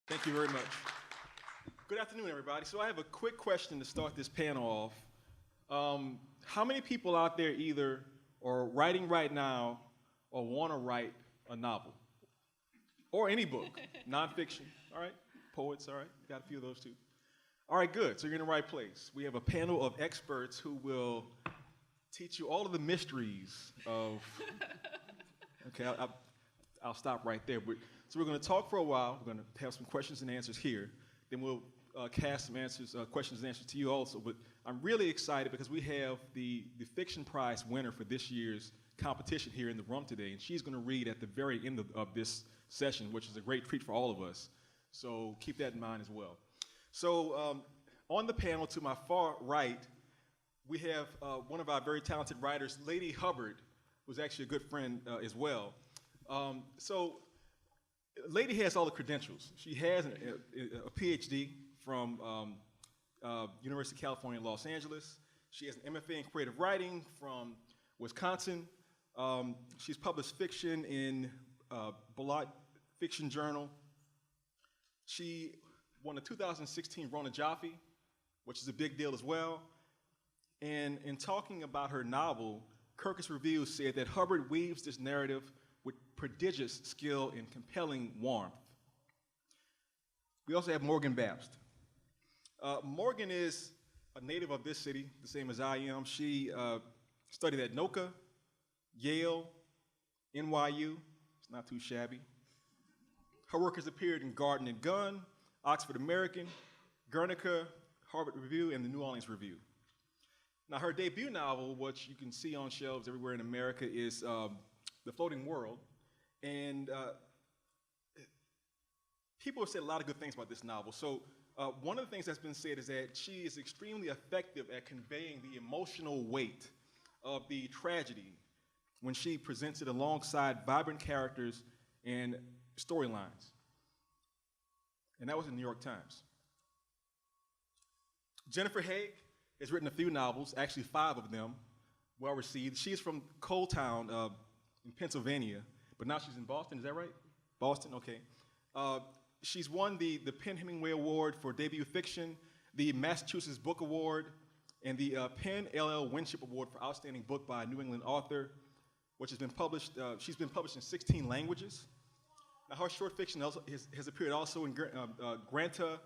Thank you very much. Good afternoon, everybody. So I have a quick question to start this panel off. How many people out there either are writing right now or want to write a novel? Or any book, nonfiction, all right? Poets, all right? Got a few of those too. All right, good. So you're in the right place. We have a panel of experts who will teach you all of the mysteries of, okay, I'll stop right there. So we're going to talk for a while. We're going to have some questions and answers here. Then we'll cast some questions and answers to you also. But I'm really excited because we have the Fiction Prize winner for this year's competition here in the room today. And she's going to read at the very end of this session, which is a great treat for all of us. So keep that in mind as well. So on the panel to my far right, we have one of our very talented writers, Ladee Hubbard, who's actually a good friend as well. So Ladee has all the credentials. She has a PhD from University of California, Los Angeles. She has an MFA in creative writing from Wisconsin. She's published fiction in Ballot Fiction Journal. She won the 2016 Rona Jaffe, which is a big deal as well. And in talking about her novel, Kirkus Review said that Hubbard weaves this narrative with prodigious skill and compelling warmth. We also have Morgan Babst. Morgan is a native of this city, the same as I am. She studied at NOCA, Yale, NYU. It's not too shabby. Her work has appeared in Garden and Gun, Oxford American, Guernica, Harvard Review, and the New Orleans Review. Now, her debut novel, which you can see on shelves everywhere in America, is The Floating World. And people have said a lot of good things about this novel. So one of the things that's been said is that she is extremely effective at conveying the emotional weight of the tragedy when she presents it alongside vibrant characters and storylines. And that was in the New York Times. Jennifer Haigh has written a few novels, actually 5 of them, well received. She is from Coal Town in Pennsylvania, but now she's in Boston, is that right? Boston, okay. She's won the Penn Hemingway Award for debut fiction, the Massachusetts Book Award, and the Penn LL Winship Award for outstanding book by a New England author, which has been published, she's been published in 16 languages. Now, her short fiction has appeared also in Granta,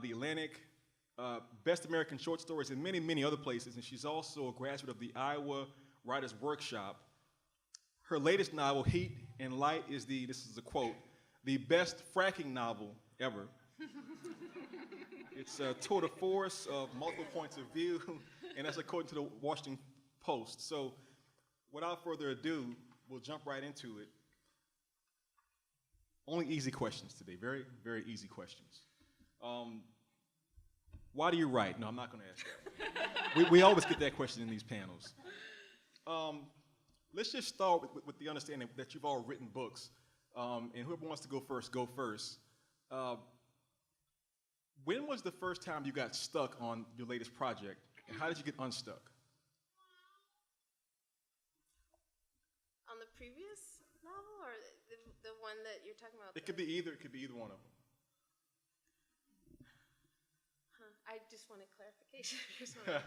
The Atlantic, Best American Short Stories, and many, many other places, and she's also a graduate of the Iowa Writers Workshop. Her latest novel, Heat and Light, is this is a quote, the best fracking novel ever. It's a tour de force of multiple points of view, and that's according to the Washington Post. So without further ado, we'll jump right into it. Only easy questions today, very, very easy questions. Why do you write? No, I'm not going to ask that. we always get that question in these panels. Let's just start with the understanding that you've all written books, and whoever wants to go first, go first. When was the first time you got stuck on your latest project, and how did you get unstuck? On the previous novel, or the one that you're talking about? It could be either. It could be either one of them. I just wanted clarification. Okay.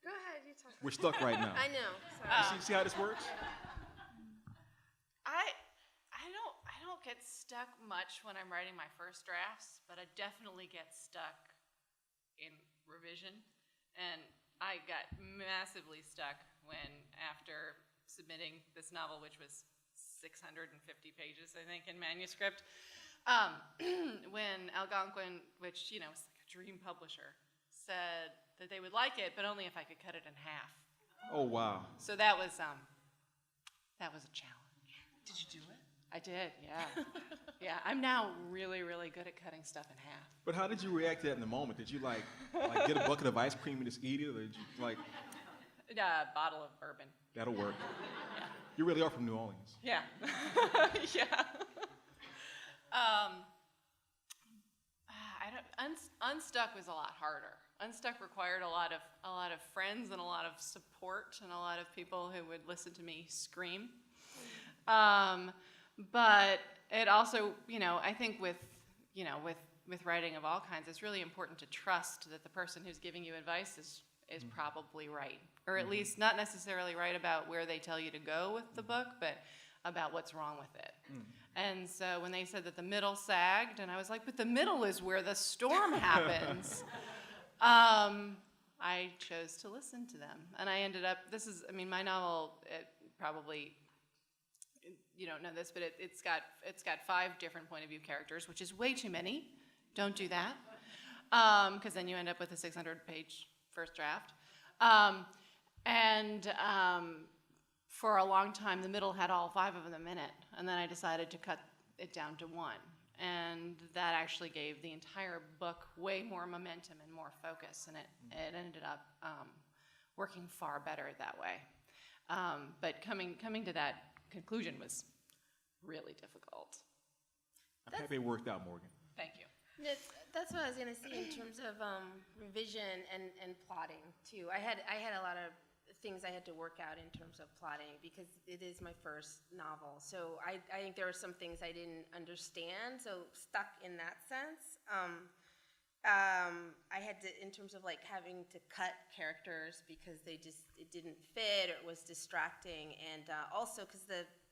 Go ahead, you talk. We're stuck right now. I know. Sorry. See how this works? I don't get stuck much when I'm writing my first drafts, but I definitely get stuck in revision. And I got massively stuck when, after submitting this novel, which was 650 pages, I think, in manuscript, when Algonquin, which, is like a dream publisher, said that they would like it, but only if I could cut it in half. Oh, wow. So that was a challenge. Did you do it? I did, yeah. Yeah, I'm now really, really good at cutting stuff in half. But how did you react to that in the moment? Did you like get a bucket of ice cream and just eat it, or did you like? A bottle of bourbon. That'll work. Yeah. You really are from New Orleans. Yeah. Yeah. Unstuck was a lot harder. Unstuck required a lot of friends and a lot of support and a lot of people who would listen to me scream. But it also, I think with writing of all kinds, it's really important to trust that the person who's giving you advice is probably right, or at least not necessarily right about where they tell you to go with the book, but about what's wrong with it. And so when they said that the middle sagged, and I was like, but the middle is where the storm happens. I chose to listen to them, and I ended up. My novel. Probably, you don't know this, but it's got 5 different point of view characters, which is way too many. Don't do that, because then you end up with a 600-page first draft. For a long time, the middle had all 5 of them in it, and then I decided to cut it down to 1. And that actually gave the entire book way more momentum and more focus, and it ended up working far better that way. But coming to that conclusion was really difficult. I'm happy it worked out, Morgan. Thank you. That's what I was gonna say in terms of revision and plotting too. I had a lot of things I had to work out in terms of plotting because it is my first novel. So I think there were some things I didn't understand. So stuck in that sense. I had to, in terms of like having to cut characters because it didn't fit or it was distracting, and also because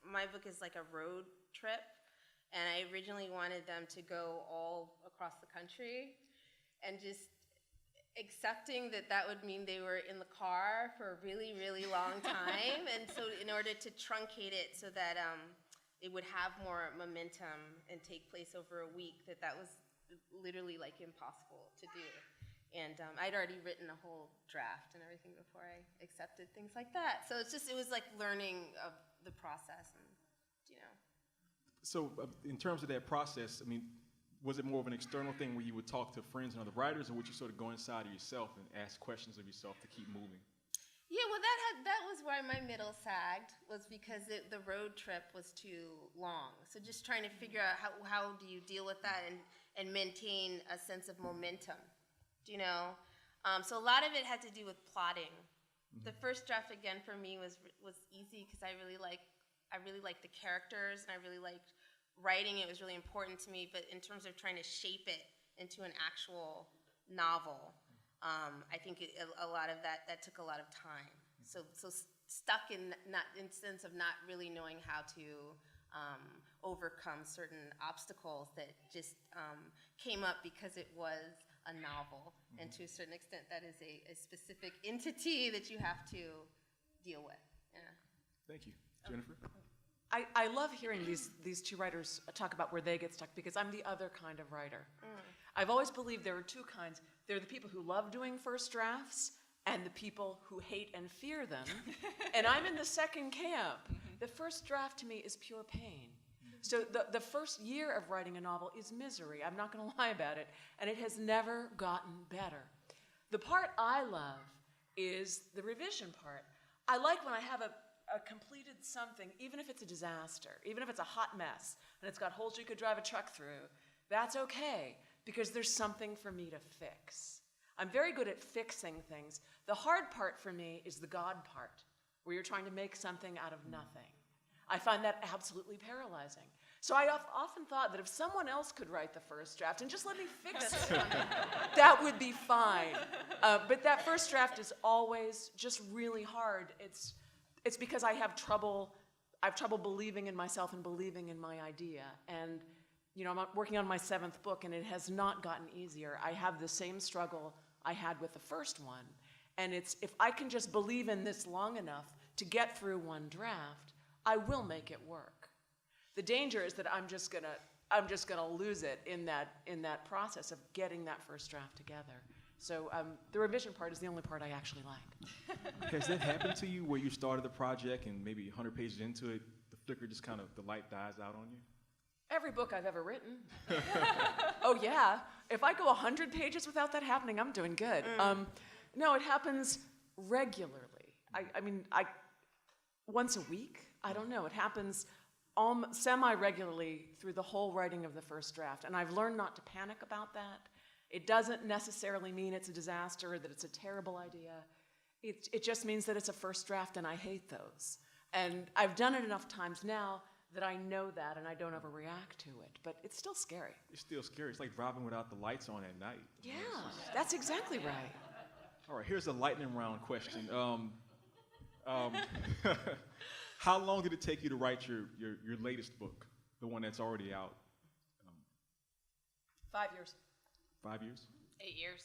my book is like a road trip. And I originally wanted them to go all across the country, and just accepting that would mean they were in the car for a really, really long time. And so in order to truncate it so that it would have more momentum and take place over a week, that was literally like impossible to do. And I'd already written a whole draft and everything before I accepted things like that. So it was like learning of the process, and So in terms of that process, was it more of an external thing where you would talk to friends and other writers, or would you sort of go inside of yourself and ask questions of yourself to keep moving? Yeah, well, that was why my middle sagged, was because the road trip was too long. So just trying to figure out how do you deal with that and maintain a sense of momentum, So a lot of it had to do with plotting. Mm-hmm. The first draft, again, for me was easy because I really liked the characters, and I really liked writing. It was really important to me. But in terms of trying to shape it into an actual novel, I think a lot of that took a lot of time. So stuck in sense of not really knowing how to overcome certain obstacles that just came up because it was a novel, and to a certain extent, that is a specific entity that you have to deal with. Yeah. Thank you, Jennifer. I love hearing these two writers talk about where they get stuck, because I'm the other kind of writer. I've always believed there are 2 kinds. There are the people who love doing first drafts and the people who hate and fear them. And I'm in the second camp. The first draft to me is pure pain. So the first year of writing a novel is misery. I'm not going to lie about it. And it has never gotten better. The part I love is the revision part. I like when I have a completed something, even if it's a disaster, even if it's a hot mess, and it's got holes you could drive a truck through, that's okay, because there's something for me to fix. I'm very good at fixing things. The hard part for me is the God part, where you're trying to make something out of nothing. I find that absolutely paralyzing. So I often thought that if someone else could write the first draft and just let me fix it, that would be fine. But that first draft is always just really hard. It's because I have trouble believing in myself and believing in my idea. And, I'm working on my 7th book, and it has not gotten easier. I have the same struggle I had with the first one. And it's, if I can just believe in this long enough to get through one draft, I will make it work. The danger is that I'm just gonna lose it in that process of getting that first draft together. So the revision part is the only part I actually like. Has that happened to you where you started the project and maybe 100 pages into it, the flicker just kind of, the light dies out on you? Every book I've ever written. Oh yeah, if I go 100 pages without that happening, I'm doing good. No, it happens regularly. I once a week, I don't know. It happens semi-regularly through the whole writing of the first draft. And I've learned not to panic about that. It doesn't necessarily mean it's a disaster or that it's a terrible idea. It just means that it's a first draft, and I hate those. And I've done it enough times now that I know that, and I don't overreact to it. But it's still scary. It's still scary. It's like driving without the lights on at night. Yeah, that's exactly right. All right, here's a lightning round question. How long did it take you to write your latest book, the one that's already out? 5 years. 5 years? 8 years.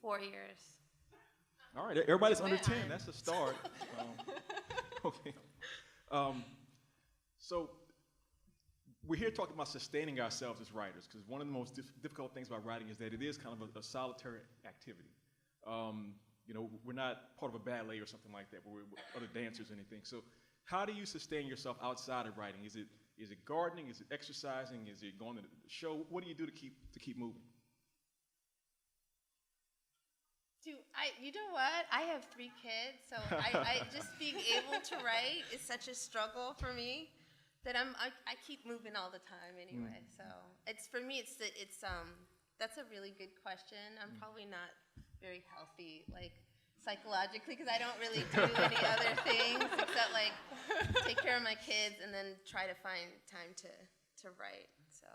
4 years. All right, everybody's under 10. That's a start. Okay. So we're here talking about sustaining ourselves as writers, because one of the most difficult things about writing is that it is kind of a solitary activity. We're not part of a ballet or something like that, where we're other dancers or anything. So how do you sustain yourself outside of writing? Is it gardening? Is it exercising? Is it going to the show? What do you do to keep moving? You know what? I have 3 kids, so I just being able to write is such a struggle for me that I keep moving all the time anyway. So for me that's a really good question. I'm probably not very healthy, like psychologically, because I don't really do any other things except like take care of my kids and then try to find time to write. So.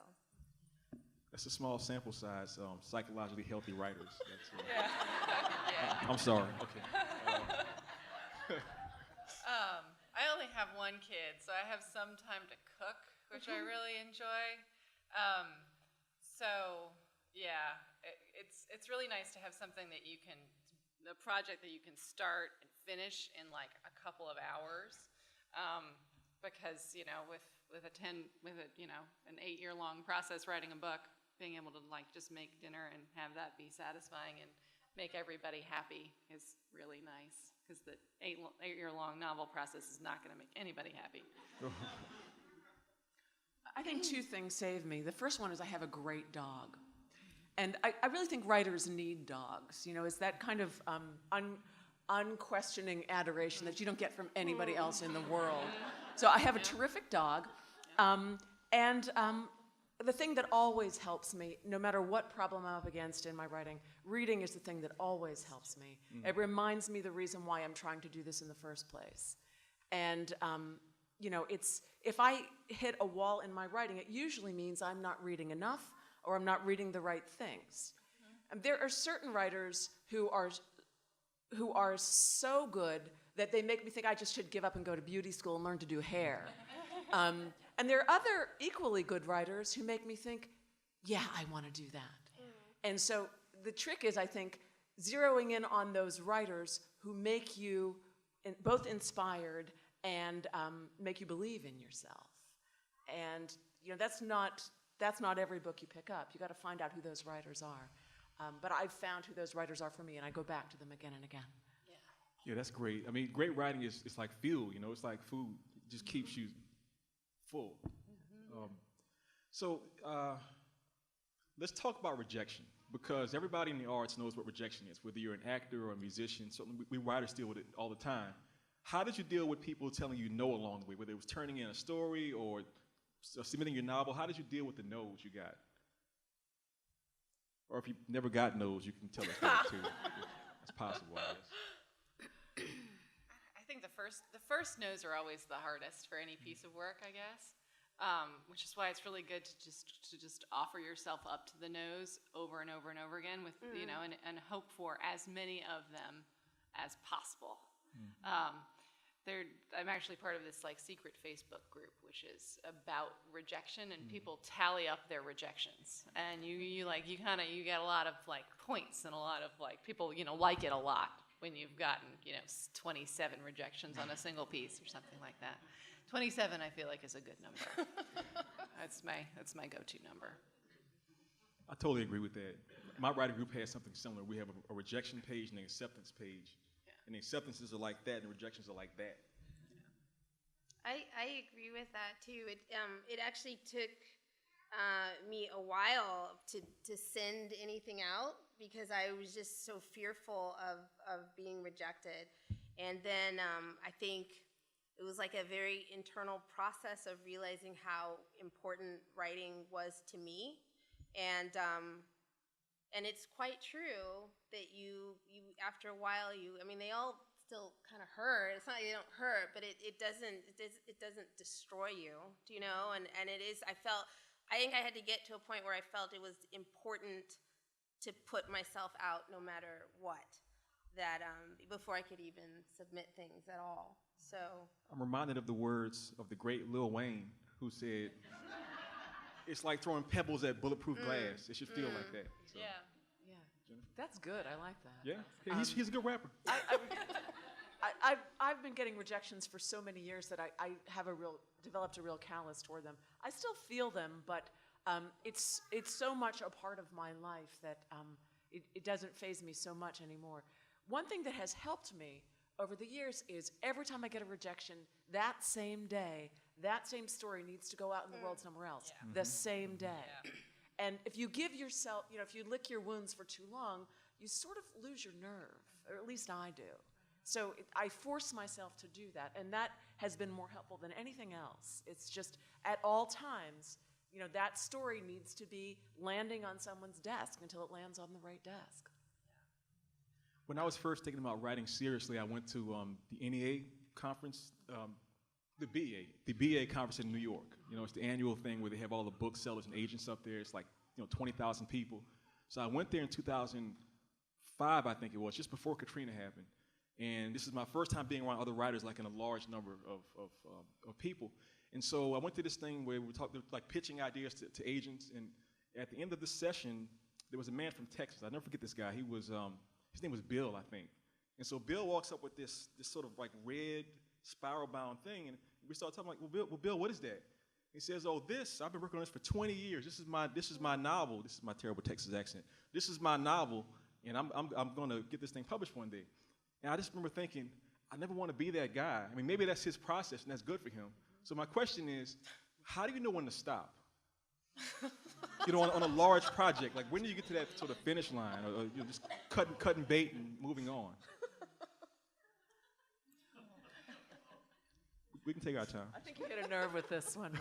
That's a small sample size, psychologically healthy writers. Yeah. I'm sorry. Okay. I only have 1 kid, so I have some time to cook, which I really enjoy. It's really nice to have something that a project that you can start and finish in like a couple of hours, because with an 8-year-long process writing a book, being able to like just make dinner and have that be satisfying and make everybody happy is really nice, because the 8-year-long novel process is not going to make anybody happy. I think 2 things save me. The first one is I have a great dog. And I really think writers need dogs. It's that kind of unquestioning adoration that you don't get from anybody else in the world. So I have a terrific dog. The thing that always helps me, no matter what problem I'm up against in my writing, reading is the thing that always helps me. It reminds me the reason why I'm trying to do this in the first place. And, if I hit a wall in my writing, it usually means I'm not reading enough or I'm not reading the right things. And there are certain writers who are so good that they make me think I just should give up and go to beauty school and learn to do hair. And there are other equally good writers who make me think, yeah, I want to do that. And so the trick is, I think, zeroing in on those writers who make you both inspired and make you believe in yourself. And that's not every book you pick up. You got to find out who those writers are. But I've found who those writers are for me, and I go back to them again and again. Yeah, that's great. I mean, great writing is like fuel. It's like food. It just keeps you full. So let's talk about rejection, because everybody in the arts knows what rejection is, whether you're an actor or a musician. Certainly we writers deal with it all the time. How did you deal with people telling you no along the way, whether it was turning in a story or submitting your novel? How did you deal with the no's you got? Or if you never got no's, you can tell us that too. It's possible, I guess. I think the first no's are always the hardest for any piece of work, I guess. Which is why it's really good to just offer yourself up to the no's over and over and over again with and hope for as many of them as possible. I'm actually part of this like secret Facebook group, which is about rejection, and people tally up their rejections, and you get a lot of like points and a lot of like people like it a lot when you've gotten 27 rejections on a single piece or something like that. 27, I feel like, is a good number. That's my go-to number. I totally agree with that. My writing group has something similar. We have a rejection page and an acceptance page. Yeah. And the acceptances are like that, and the rejections are like that. I agree with that too. It actually took me a while to send anything out because I was just so fearful of being rejected. And then I think it was like a very internal process of realizing how important writing was to me. And And it's quite true that you after a while, I mean, they all still kind of hurt. It's not like they don't hurt, but it doesn't destroy you, do you know? And it is, I think I had to get to a point where I felt it was important to put myself out no matter what, that before I could even submit things at all. So I'm reminded of the words of the great Lil Wayne, who said, it's like throwing pebbles at bulletproof glass. It should feel like that. So, Yeah. Yeah. That's good. I like that. yeah, he's a good rapper. I've been getting rejections for so many years that I have developed a real callous toward them. I still feel them, but it's so much a part of my life that it doesn't faze me so much anymore. One thing that has helped me over the years is every time I get a rejection, that same day, that same story needs to go out in the world somewhere else. The same day. And if you give yourself, if you lick your wounds for too long, you sort of lose your nerve, or at least I do. So I force myself to do that, and that has been more helpful than anything else. It's just at all times, that story needs to be landing on someone's desk until it lands on the right desk. When I was first thinking about writing seriously, I went to the NEA conference, the BA conference in New York. It's the annual thing where they have all the booksellers and agents up there. It's like 20,000 people. So I went there in 2005, I think it was, just before Katrina happened. And this is my first time being around other writers, like in a large number of people. And so I went to this thing where we talked, like pitching ideas to agents. And at the end of the session, there was a man from Texas. I'll never forget this guy. He was, his name was Bill, I think. And so Bill walks up with this sort of like red spiral-bound thing, and we started talking like, well, Bill, what is that? He says, I've been working on this for 20 years. This is my novel. This is my terrible Texas accent. This is my novel, and I'm going to get this thing published one day. And I just remember thinking, I never want to be that guy. I mean, maybe that's his process, and that's good for him. So my question is, how do you know when to stop? On a large project, like when do you get to that sort of finish line, or just cutting bait and moving on? We can take our time. I think you hit a nerve with this one.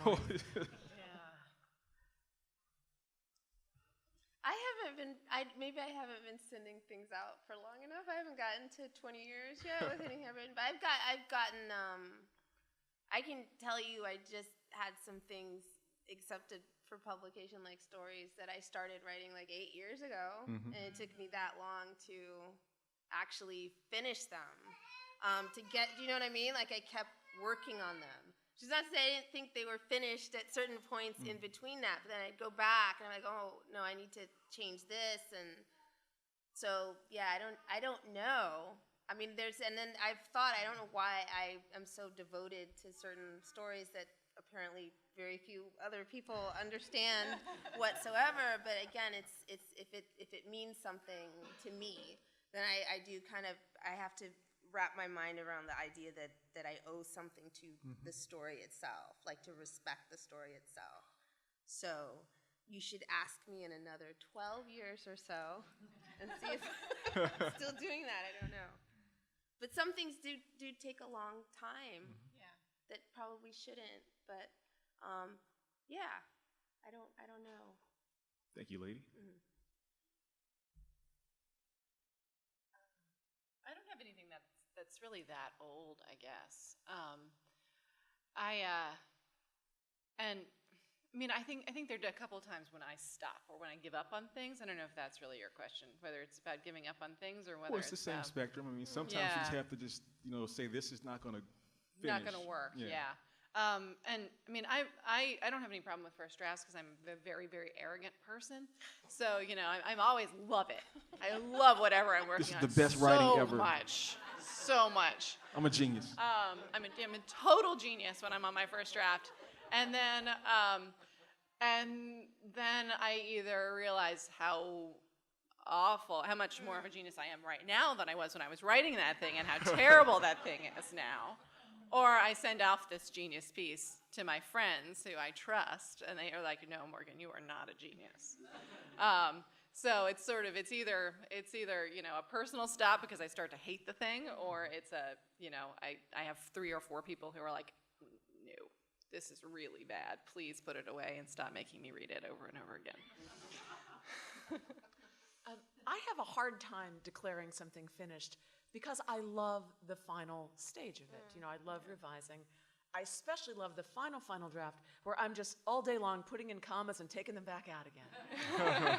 Maybe I haven't been sending things out for long enough. I haven't gotten to 20 years yet with anything I've written, but I've gotten. I can tell you, I just had some things accepted for publication, like stories that I started writing like 8 years ago, and it took me that long to actually finish them. Do you know what I mean? Like I kept working on them. Which is not to say I didn't think they were finished at certain points in between that, but then I'd go back and I'm like, oh no, I need to change this, and so yeah, I don't know. I mean, and then I've thought, I don't know why I am so devoted to certain stories that apparently very few other people understand whatsoever. But again, it's if it means something to me, then I do I have to wrap my mind around the idea that I owe something to the story itself, like to respect the story itself. So you should ask me in another 12 years or so and see if I'm still doing that. I don't know. But some things do take a long time that probably shouldn't. But yeah, I don't know. Thank you, lady. I don't have anything that's really that old, I guess. I think there are a couple of times when I stop or when I give up on things. I don't know if that's really your question, whether it's about giving up on things or whether it's the same spectrum. I mean, sometimes you just have to just say this is not going to finish. Not going to work. Yeah. I don't have any problem with first drafts because I'm a very, very arrogant person. So, I'm always love it. I love whatever I'm working on. This is the best writing ever. So much. I'm a genius. I'm a total genius when I'm on my first draft. And then I either realize how much more of a genius I am right now than I was when I was writing that thing and how terrible that thing is now. Or I send off this genius piece to my friends who I trust, and they are like, "No, Morgan, you are not a genius." So it's either a personal stop because I start to hate the thing, or it's I have 3 or 4 people who are like, "No, this is really bad. Please put it away and stop making me read it over and over again." hard time declaring something finished because I love the final stage of it. You know, I love revising. I especially love the final draft where I'm just all day long putting in commas and taking them back out again.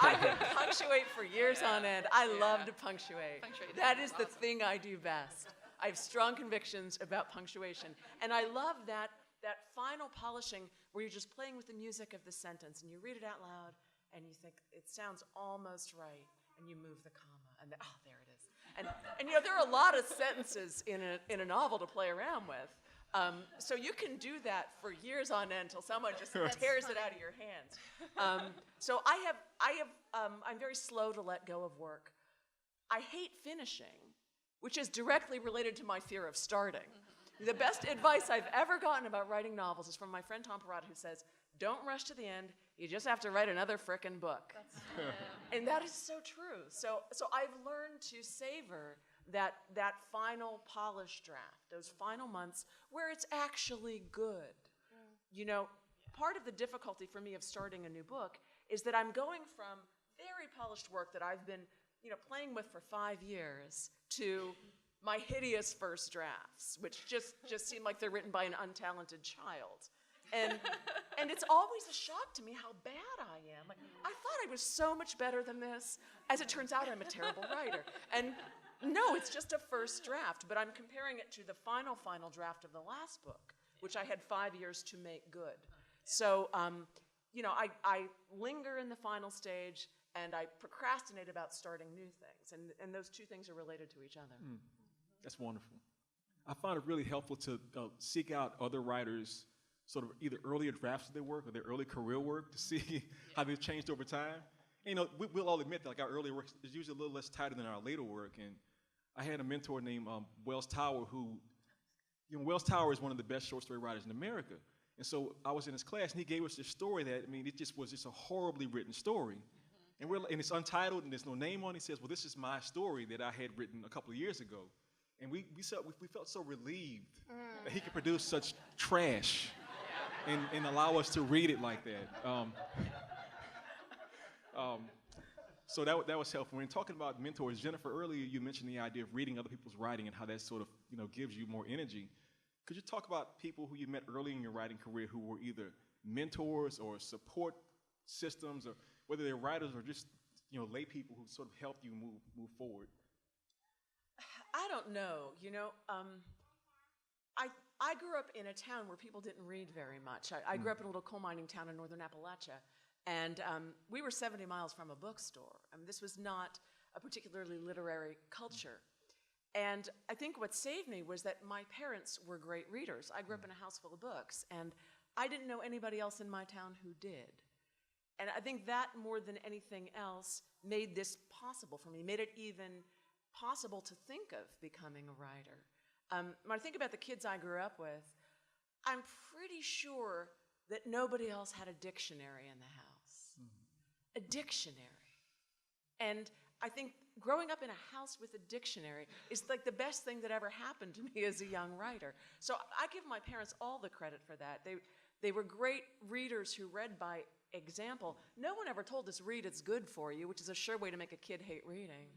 I could punctuate for years on end. I love to punctuate. That is the thing I do best. I have strong convictions about punctuation. And I love that final polishing where you're just playing with the music of the sentence and you read it out loud and you think it sounds almost right and you move the comma and there it is. And you know, there are a lot of sentences in a novel to play around with. So you can do that for years on end until someone just tears it out of your hands. So I'm very slow to let go of work. I hate finishing, which is directly related to my fear of starting. The best advice I've ever gotten about writing novels is from my friend Tom Perrotta, who says, don't rush to the end, you just have to write another frickin' book. And that is so true. So I've learned to savor that final polished draft, those final months where it's actually good. You know, part of the difficulty for me of starting a new book is that I'm going from very polished work that I've been, you know, playing with for 5 years to my hideous first drafts, which just seem like they're written by an untalented child. And it's always a shock to me how bad I am. Like, I thought I was so much better than this. As it turns out, I'm a terrible writer. And no, it's just a first draft, but I'm comparing it to the final draft of the last book, which I had 5 years to make good. So, you know, I linger in the final stage, and I procrastinate about starting new things, and those two things are related to each other. That's wonderful. I find it really helpful to seek out other writers' sort of either earlier drafts of their work or their early career work to see how they've changed over time. And, you know, we'll all admit that like our earlier work is usually a little less tighter than our later work. And I had a mentor named Wells Tower who, you know, Wells Tower is one of the best short story writers in America. And so I was in his class and he gave us this story that, I mean, it just was just a horribly written story. And it's untitled and there's no name on it. He says, well, this is my story that I had written a couple of years ago. And we felt so relieved that he could produce such trash and allow us to read it like that. So that was helpful. When talking about mentors, Jennifer, earlier you mentioned the idea of reading other people's writing and how that sort of, you know, gives you more energy. Could you talk about people who you met early in your writing career who were either mentors or support systems, or whether they're writers or just, you know, lay people who sort of helped you move forward? I don't know. You know, I grew up in a town where people didn't read very much. I grew up in a little coal mining town in northern Appalachia, and we were 70 miles from a bookstore. I mean, this was not a particularly literary culture. And I think what saved me was that my parents were great readers. I grew up in a house full of books, and I didn't know anybody else in my town who did. And I think that, more than anything else, made this possible for me, made it even possible to think of becoming a writer. When I think about the kids I grew up with, I'm pretty sure that nobody else had a dictionary in the house. A dictionary. And I think growing up in a house with a dictionary is like the best thing that ever happened to me as a young writer. So I give my parents all the credit for that. They were great readers who read by example. No one ever told us, read, it's good for you, which is a sure way to make a kid hate reading.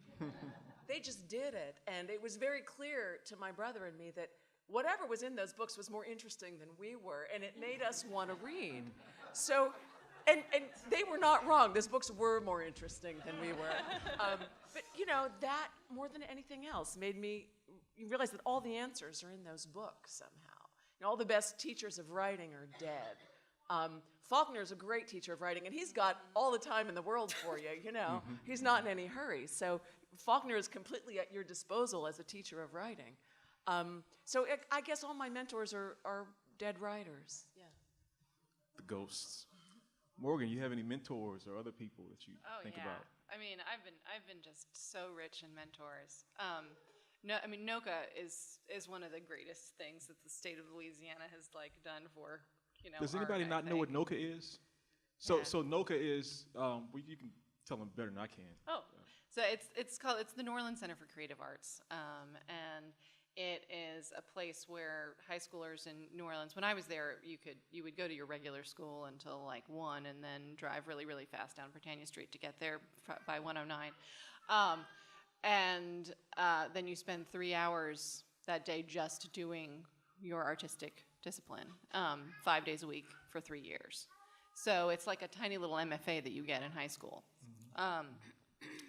They just did it, and it was very clear to my brother and me that whatever was in those books was more interesting than we were, and it made us want to read. So, and they were not wrong. Those books were more interesting than we were. But, you know, that, more than anything else, made me realize that all the answers are in those books somehow. You know, all the best teachers of writing are dead. Faulkner is a great teacher of writing, and he's got all the time in the world for you, you know. He's not in any hurry. So Faulkner is completely at your disposal as a teacher of writing. So I guess all my mentors are dead writers. Yeah. The ghosts. Morgan, you have any mentors or other people that you think about? I mean, I've been just so rich in mentors. No, I mean, NOCA is one of the greatest things that the state of Louisiana has like done for, you know. Does anybody not know what NOCA is? So NOCA is, well, you can tell them better than I can. Oh, so it's the New Orleans Center for Creative Arts, and it is a place where high schoolers in New Orleans, when I was there, you would go to your regular school until like 1 and then drive really, really fast down Britannia Street to get there by 109. And then you spend 3 hours that day just doing your artistic discipline, 5 days a week for 3 years. So it's like a tiny little MFA that you get in high school.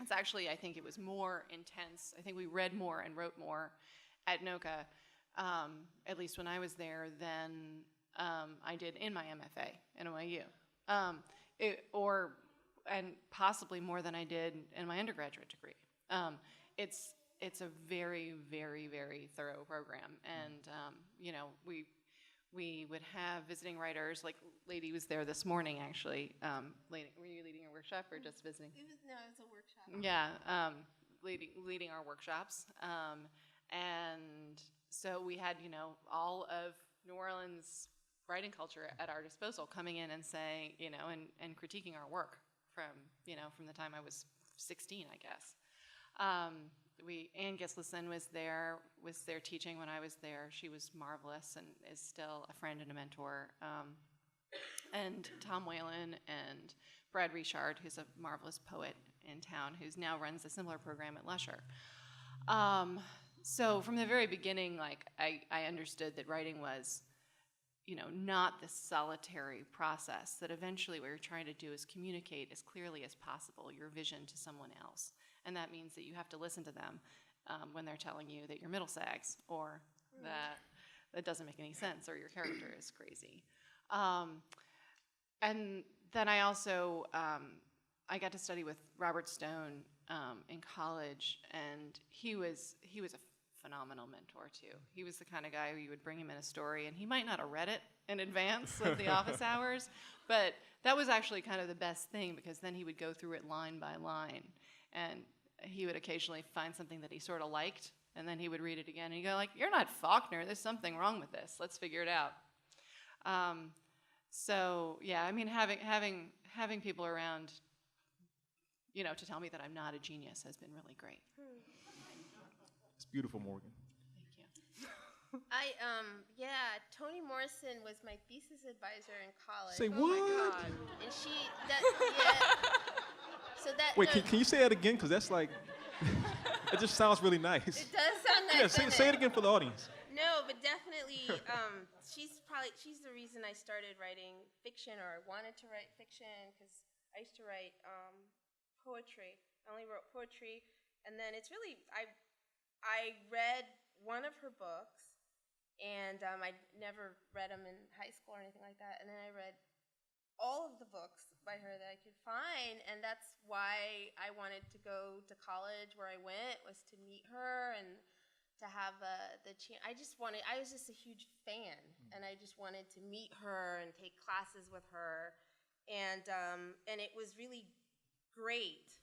It's actually, I think it was more intense. I think we read more and wrote more at NOCA, at least when I was there, than I did in my MFA at NYU. And possibly more than I did in my undergraduate degree. It's a very, very, very thorough program, and we would have visiting writers. Like Ladee was there this morning, actually. Were you leading a workshop or just visiting? It was a workshop. Yeah, leading our workshops, and so we had all of New Orleans writing culture at our disposal, coming in and saying and critiquing our work from the time I was 16, I guess. Anne Gislison was there teaching when I was there. She was marvelous and is still a friend and a mentor. And Tom Whalen and Brad Richard, who's a marvelous poet in town, who's now runs a similar program at Lusher. So from the very beginning, I understood that writing was, not this solitary process, that eventually what you're trying to do is communicate as clearly as possible your vision to someone else. And that means that you have to listen to them when they're telling you that your middle sags, or that doesn't make any sense, or your character is crazy. And then I also, I got to study with Robert Stone in college, and he was a phenomenal mentor too. He was the kind of guy who you would bring him in a story, and he might not have read it in advance of the office hours, but that was actually kind of the best thing, because then he would go through it line by line, and he would occasionally find something that he sort of liked, and then he would read it again, and he'd go you're not Faulkner, there's something wrong with this, let's figure it out. So yeah, I mean, having people around, to tell me that I'm not a genius has been really great. It's beautiful, Morgan. Thank you. Toni Morrison was my thesis advisor in college. Say Oh what? my God. And so that. Wait, no, can you say that again? Because that's like, it just sounds really nice. It does sound Yeah, nice. say it again for the audience. No, but definitely, she's the reason I started writing fiction, or wanted to write fiction, because I used to write poetry. I only wrote poetry, and then it's really, I read one of her books, and I never read them in high school or anything like that, and then I read all of the books by her that I could find, and that's why I wanted to go to college where I went, was to meet her and to have the chance. I was just a huge fan, and I just wanted to meet her and take classes with her, and it was really great.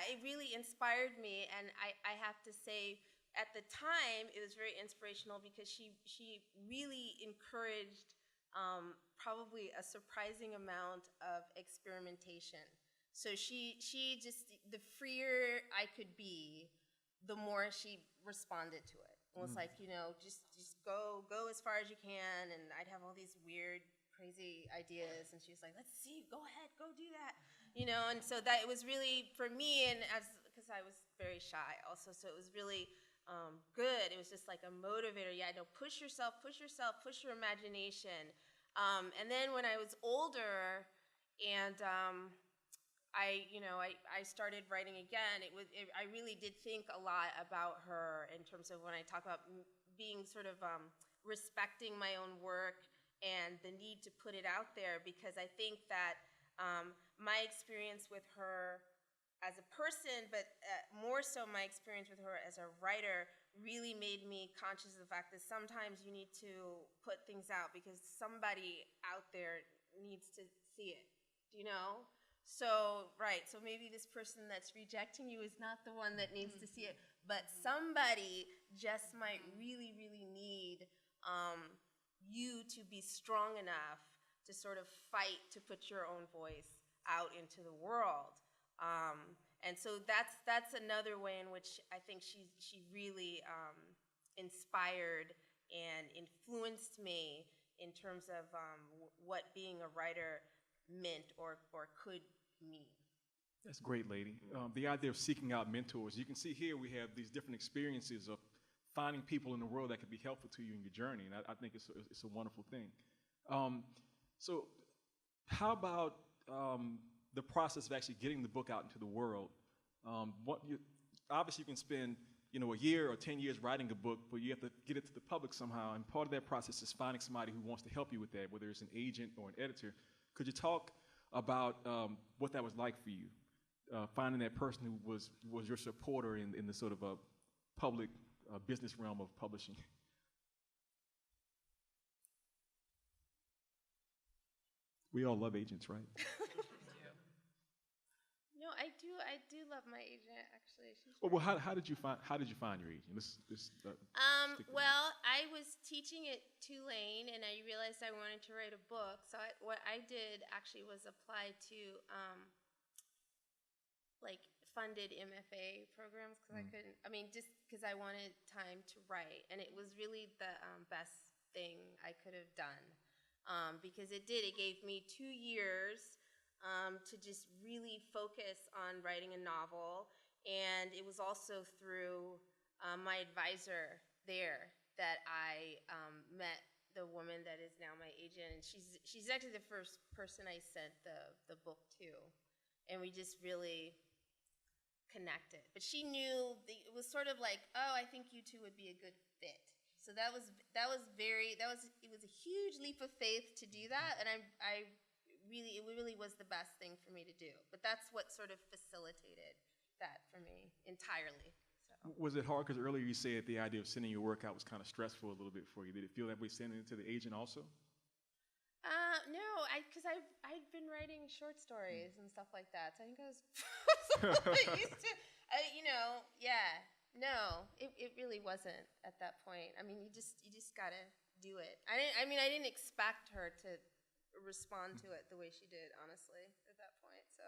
It really inspired me, and I have to say, at the time, it was very inspirational, because she really encouraged probably a surprising amount of experimentation. So she just, the freer I could be, the more she responded to it. It was like, just go as far as you can, and I'd have all these weird, crazy ideas, and she was like, let's see, go ahead, go do that. And so that it was really, for me, and because I was very shy also, so it was really good. It was just like a motivator. Yeah, push yourself, push your imagination. And then when I was older, and I started writing again, I really did think a lot about her, in terms of when I talk about being sort of respecting my own work and the need to put it out there, because I think that my experience with her as a person, but more so my experience with her as a writer, really made me conscious of the fact that sometimes you need to put things out, because somebody out there needs to see it, So, right, so maybe this person that's rejecting you is not the one that needs to see it, but somebody just might really, really need you to be strong enough to sort of fight to put your own voice out into the world. And so that's another way in which I think she really inspired and influenced me in terms of what being a writer meant or could mean. That's great, lady. The idea of seeking out mentors. You can see here we have these different experiences of finding people in the world that could be helpful to you in your journey, and I think it's a wonderful thing. So how about the process of actually getting the book out into the world? Obviously, you can spend a year or 10 years writing a book, but you have to get it to the public somehow, and part of that process is finding somebody who wants to help you with that, whether it's an agent or an editor. Could you talk about what that was like for you, finding that person who was your supporter in the sort of a public business realm of publishing? We all love agents, right? No, I do love my agent, actually. She's Well, how did you find your agent? Well, I was teaching at Tulane, and I realized I wanted to write a book. So what I did actually was apply to like funded MFA programs because I couldn't. I mean, just because I wanted time to write, and it was really the best thing I could have done because it gave me 2 years. To just really focus on writing a novel. And it was also through my advisor there that I met the woman that is now my agent. And she's actually the first person I sent the book to. And we just really connected. But she knew, it was sort of like, oh, I think you two would be a good fit. So it was a huge leap of faith to do that. And it really was the best thing for me to do. But that's what sort of facilitated that for me entirely. So. Was it hard? Because earlier you said the idea of sending your work out was kind of stressful a little bit for you. Did it feel that way sending it to the agent also? No, because I'd been writing short stories and stuff like that. So I think I was used to, No, it really wasn't at that point. I mean, you just gotta do it. I didn't expect her to respond to it the way she did, honestly, at that point. So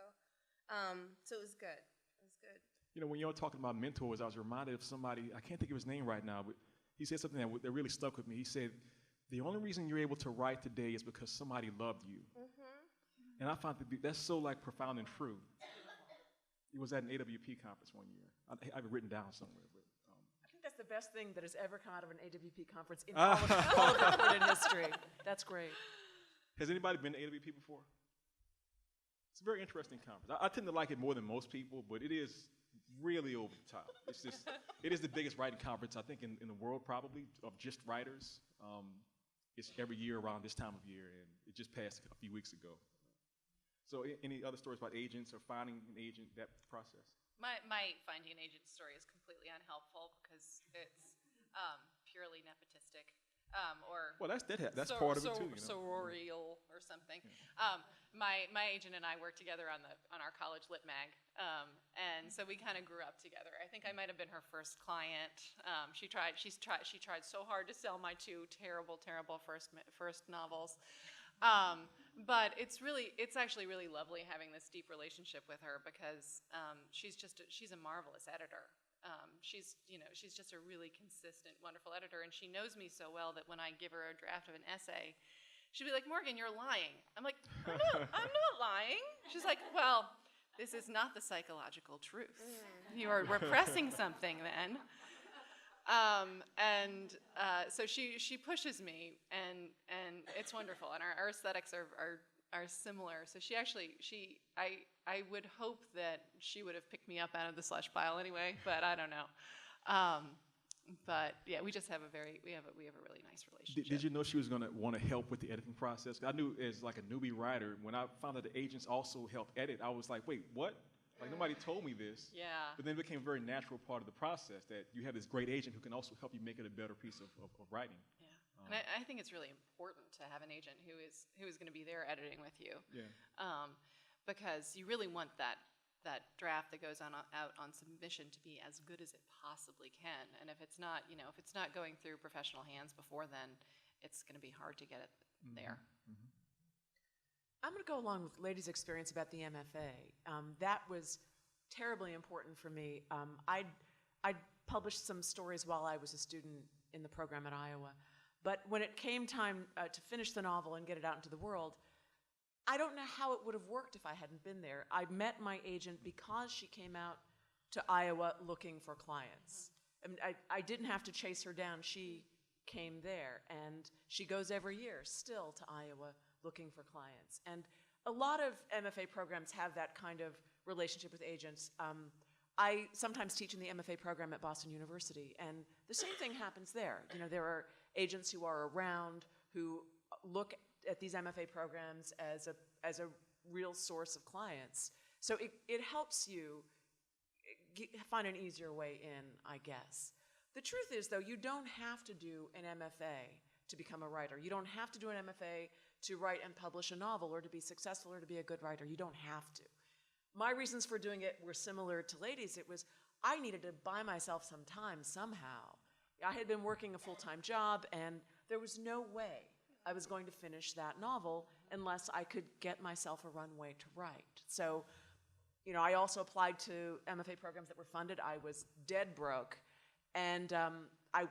it was good. It was good. When you're talking about mentors, I was reminded of somebody, I can't think of his name right now, but he said something that really stuck with me. He said, the only reason you're able to write today is because somebody loved you. Mm-hmm. And I found that's so profound and true. It was at an AWP conference one year. I have it written down somewhere. But, I think that's the best thing that has ever come out of an AWP conference in all of recorded history. That's great. Has anybody been to AWP before? It's a very interesting conference. I tend to like it more than most people, but it is really over the top. It is the biggest writing conference, I think, in the world probably, of just writers. It's every year around this time of year, and it just passed a few weeks ago. So any other stories about agents or finding an agent, that process? My finding an agent story is completely unhelpful because it's purely nepotistic. Well, that's part of it too. Sororial or something. Yeah. My agent and I worked together on our college lit mag, and so we kind of grew up together. I think I might have been her first client. She tried so hard to sell my 2 terrible first novels. But it's actually really lovely having this deep relationship with her because she's a marvelous editor. She's just a really consistent, wonderful editor, and she knows me so well that when I give her a draft of an essay, she'll be like, "Morgan, you're lying." I'm like, I'm not lying. She's like, "Well, this is not the psychological truth. You are repressing something then." So she pushes me, and it's wonderful, and our aesthetics are similar. So I would hope that she would have picked me up out of the slush pile anyway, but I don't know. But yeah, we have a really nice relationship. Did you know she was going to want to help with the editing process? I knew as a newbie writer, when I found that the agents also help edit, I was like, wait, what? Nobody told me this. Yeah. But then it became a very natural part of the process that you have this great agent who can also help you make it a better piece of writing. Yeah. And I think it's really important to have an agent who is going to be there editing with you. Yeah. Because you really want that draft that goes out on submission to be as good as it possibly can. And if it's not going through professional hands before then, it's going to be hard to get it there. Mm-hmm. I'm going to go along with Ladee's experience about the MFA. That was terribly important for me. I'd published some stories while I was a student in the program at Iowa. But when it came time to finish the novel and get it out into the world, I don't know how it would have worked if I hadn't been there. I met my agent because she came out to Iowa looking for clients. I mean, I didn't have to chase her down. She came there, and she goes every year still to Iowa looking for clients. And a lot of MFA programs have that kind of relationship with agents. I sometimes teach in the MFA program at Boston University, and the same thing happens there. You know, there are agents who are around who look at these MFA programs as a real source of clients. So it helps you find an easier way in, I guess. The truth is, though, you don't have to do an MFA to become a writer. You don't have to do an MFA to write and publish a novel or to be successful or to be a good writer. You don't have to. My reasons for doing it were similar to Ladee's. It was I needed to buy myself some time somehow. I had been working a full-time job, and there was no way I was going to finish that novel unless I could get myself a runway to write. So, you know, I also applied to MFA programs that were funded. I was dead broke, and I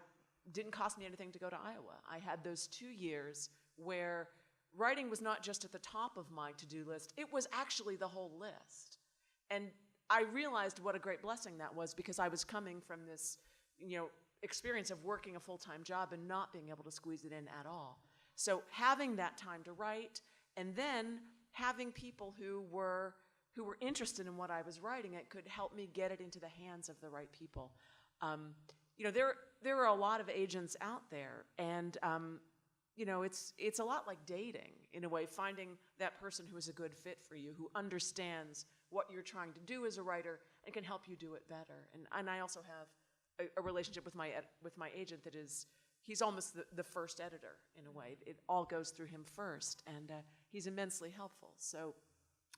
didn't cost me anything to go to Iowa. I had those 2 years where writing was not just at the top of my to-do list, it was actually the whole list. And I realized what a great blessing that was, because I was coming from this, you know, experience of working a full-time job and not being able to squeeze it in at all. So having that time to write, and then having people who were interested in what I was writing, it could help me get it into the hands of the right people. You know, there are a lot of agents out there, and you know, it's a lot like dating in a way, finding that person who is a good fit for you, who understands what you're trying to do as a writer and can help you do it better. And I also have a relationship with my agent that is, he's almost the first editor in a way. It all goes through him first, and he's immensely helpful. So,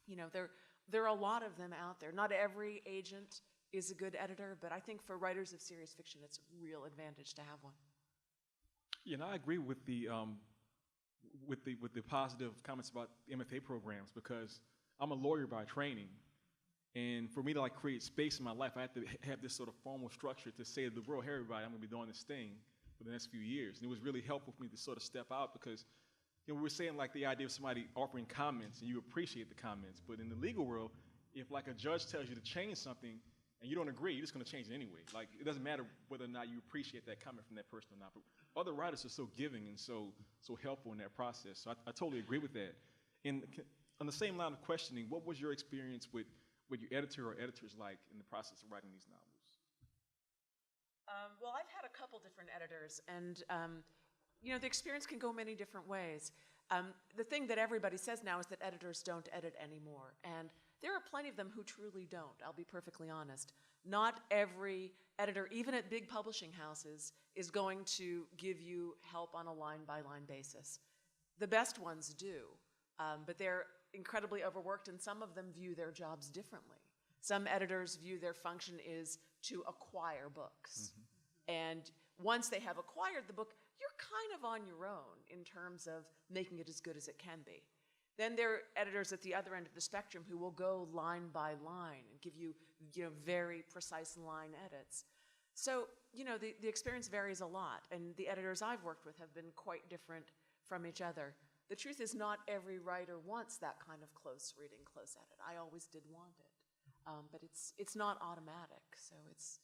you know, there are a lot of them out there. Not every agent is a good editor, but I think for writers of serious fiction, it's a real advantage to have one. Yeah, and I agree with the positive comments about MFA programs, because I'm a lawyer by training, and for me to like create space in my life, I had to have this sort of formal structure to say to the world, hey everybody, I'm going to be doing this thing for the next few years. And it was really helpful for me to sort of step out, because you know, we were saying like the idea of somebody offering comments and you appreciate the comments, but in the legal world, if like a judge tells you to change something and you don't agree, you're just going to change it anyway. Like, it doesn't matter whether or not you appreciate that comment from that person or not. But other writers are so giving and so helpful in that process. So I totally agree with that. And on the same line of questioning, what was your experience with your editor or editors like in the process of writing these novels? Well, I've had a couple different editors, and you know, the experience can go many different ways. The thing that everybody says now is that editors don't edit anymore, and there are plenty of them who truly don't, I'll be perfectly honest. Not every editor, even at big publishing houses, is going to give you help on a line-by-line basis. The best ones do, but they're incredibly overworked, and some of them view their jobs differently. Some editors view their function is to acquire books. Mm-hmm. And once they have acquired the book, you're kind of on your own in terms of making it as good as it can be. Then there are editors at the other end of the spectrum who will go line by line and give you, you know, very precise line edits. So, you know, the experience varies a lot, and the editors I've worked with have been quite different from each other. The truth is, not every writer wants that kind of close reading, close edit. I always did want it, but it's not automatic. So it's,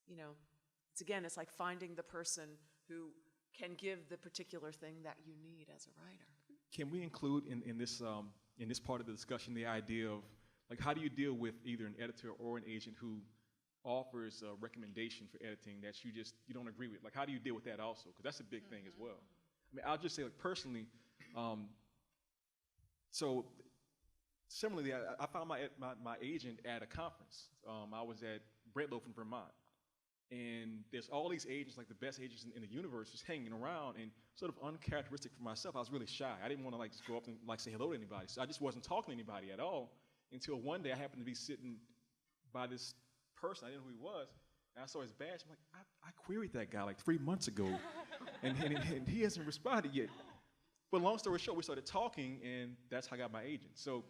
you know, it's like finding the person who can give the particular thing that you need as a writer. Can we include in this part of the discussion the idea of, like, how do you deal with either an editor or an agent who offers a recommendation for editing that you don't agree with? Like, how do you deal with that also? Because that's a big thing as well. I mean, I'll just say, like, personally, so similarly, I found my agent at a conference. I was at Breadloaf in Vermont. And there's all these agents, like the best agents in the universe, just hanging around, and sort of uncharacteristic for myself, I was really shy. I didn't want to like just go up and like say hello to anybody. So I just wasn't talking to anybody at all until one day I happened to be sitting by this person. I didn't know who he was, and I saw his badge. I'm like, I queried that guy like 3 months ago, and he hasn't responded yet. But long story short, we started talking, and that's how I got my agent. So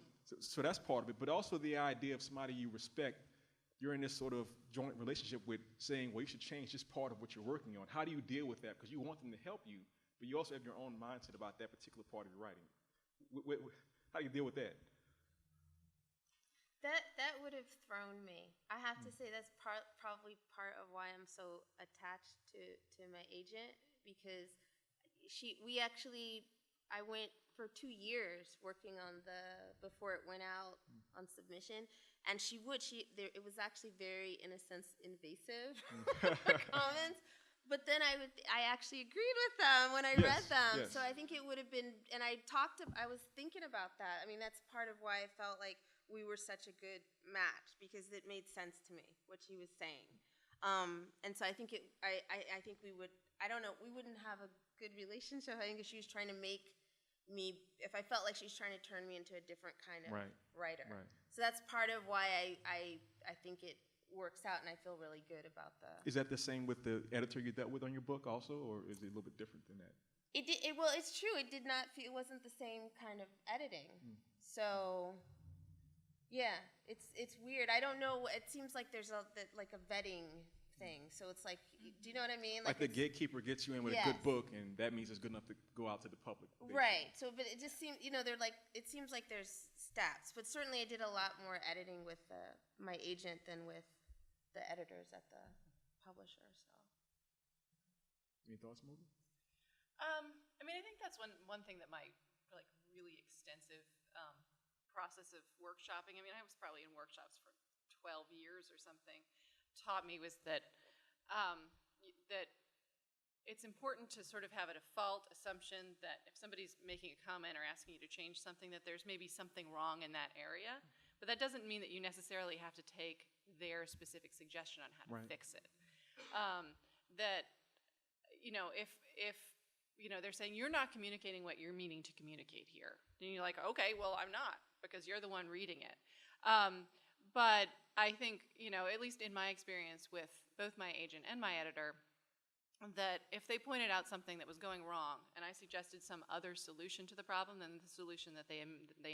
that's part of it. But also the idea of somebody you respect, you're in this sort of joint relationship with, saying, well, you should change this part of what you're working on. How do you deal with that? Because you want them to help you, but you also have your own mindset about that particular part of your writing. How do you deal with that? That would have thrown me. I have to say that's probably part of why I'm so attached to my agent, because I went for 2 years working on before it went out on submission, and it was actually very, in a sense, invasive comments. But then I actually agreed with them when I read them. Yes. So I think it would have been, and I was thinking about that. I mean, that's part of why I felt like we were such a good match, because it made sense to me, what she was saying. And so I think I think we would, I don't know, we wouldn't have a good relationship. I think if she was trying to make me, if I felt like she was trying to turn me into a different kind of writer. Right. So that's part of why I think it works out, and I feel really good about the. Is that the same with the editor you dealt with on your book also, or is it a little bit different than that? Well, it's true. It did not feel, it wasn't the same kind of editing. So, yeah, it's weird. I don't know. It seems like there's a vetting thing. So it's like, do you know what I mean? Like the gatekeeper gets you in with a good book, and that means it's good enough to go out to the public. Basically. Right. So, but it just seems, they're like, it seems like there's stats. But certainly I did a lot more editing with my agent than with the editors at the publisher. So. Any thoughts, Morgan? I mean, I think that's one thing that my really extensive process of workshopping. I mean, I was probably in workshops for 12 years or something. Taught me was that that it's important to sort of have a default assumption that if somebody's making a comment or asking you to change something, that there's maybe something wrong in that area. But that doesn't mean that you necessarily have to take their specific suggestion on how to fix it. That if they're saying you're not communicating what you're meaning to communicate here, then you're like, okay, well, I'm not, because you're the one reading it. But I think, at least in my experience with both my agent and my editor, that if they pointed out something that was going wrong and I suggested some other solution to the problem than the solution that they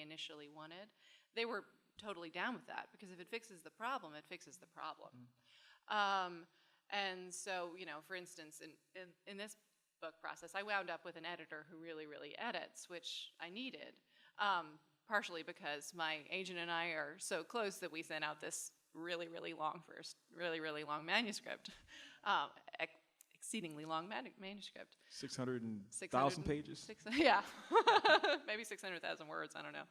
initially wanted, they were totally down with that, because if it fixes the problem, it fixes the problem. And so, for instance, in this book process, I wound up with an editor who really, really edits, which I needed. Partially because my agent and I are so close that we sent out this really, really long manuscript, exceedingly long manuscript. 600,000 pages? Yeah, maybe 600,000 words, I don't know.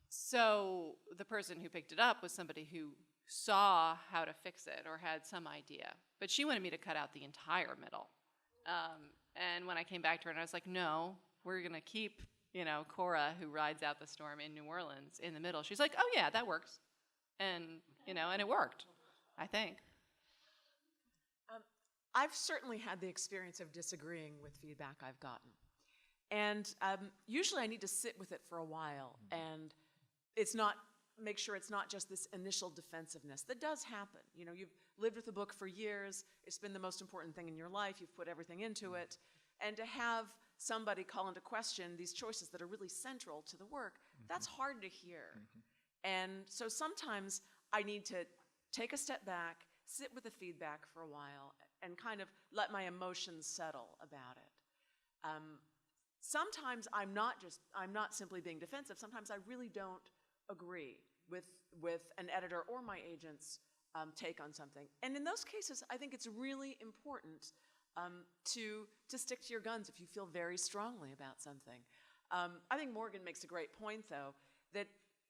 So the person who picked it up was somebody who saw how to fix it or had some idea, but she wanted me to cut out the entire middle. And when I came back to her and I was like, no, we're gonna keep Cora, who rides out the storm in New Orleans, in the middle. She's like, oh yeah, that works. And, and it worked, I think. I've certainly had the experience of disagreeing with feedback I've gotten. And usually I need to sit with it for a while and make sure it's not just this initial defensiveness. That does happen. You've lived with a book for years. It's been the most important thing in your life. You've put everything into it. And to have somebody call into question these choices that are really central to the work, that's hard to hear. And so sometimes I need to take a step back, sit with the feedback for a while, and kind of let my emotions settle about it. Sometimes I'm not simply being defensive. Sometimes I really don't agree with an editor or my agent's take on something. And in those cases, I think it's really important to stick to your guns if you feel very strongly about something. I think Morgan makes a great point, though, that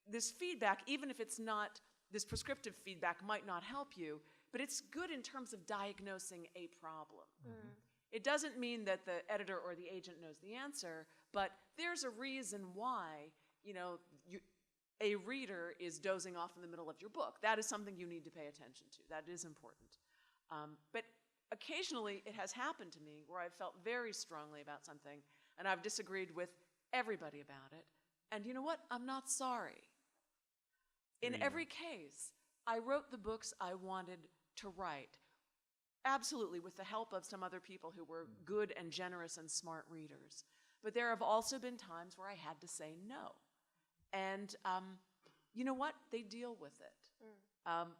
this feedback, even if it's not, this prescriptive feedback might not help you, but it's good in terms of diagnosing a problem. It doesn't mean that the editor or the agent knows the answer, but there's a reason why, a reader is dozing off in the middle of your book. That is something you need to pay attention to. That is important. But occasionally it has happened to me where I've felt very strongly about something and I've disagreed with everybody about it. And you know what? I'm not sorry. In every case, I wrote the books I wanted to write, absolutely with the help of some other people who were good and generous and smart readers. But there have also been times where I had to say no. And you know what? They deal with it.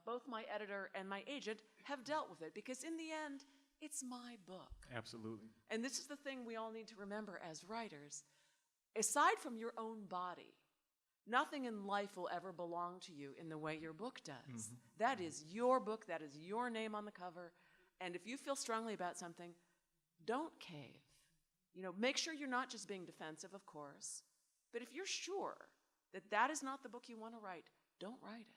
Both my editor and my agent have dealt with it, because in the end, it's my book. Absolutely. And this is the thing we all need to remember as writers. aside from your own body, nothing in life will ever belong to you in the way your book does. That is your book, that is your name on the cover, and if you feel strongly about something, don't cave. Make sure you're not just being defensive, of course, but if you're sure that that is not the book you want to write, don't write it.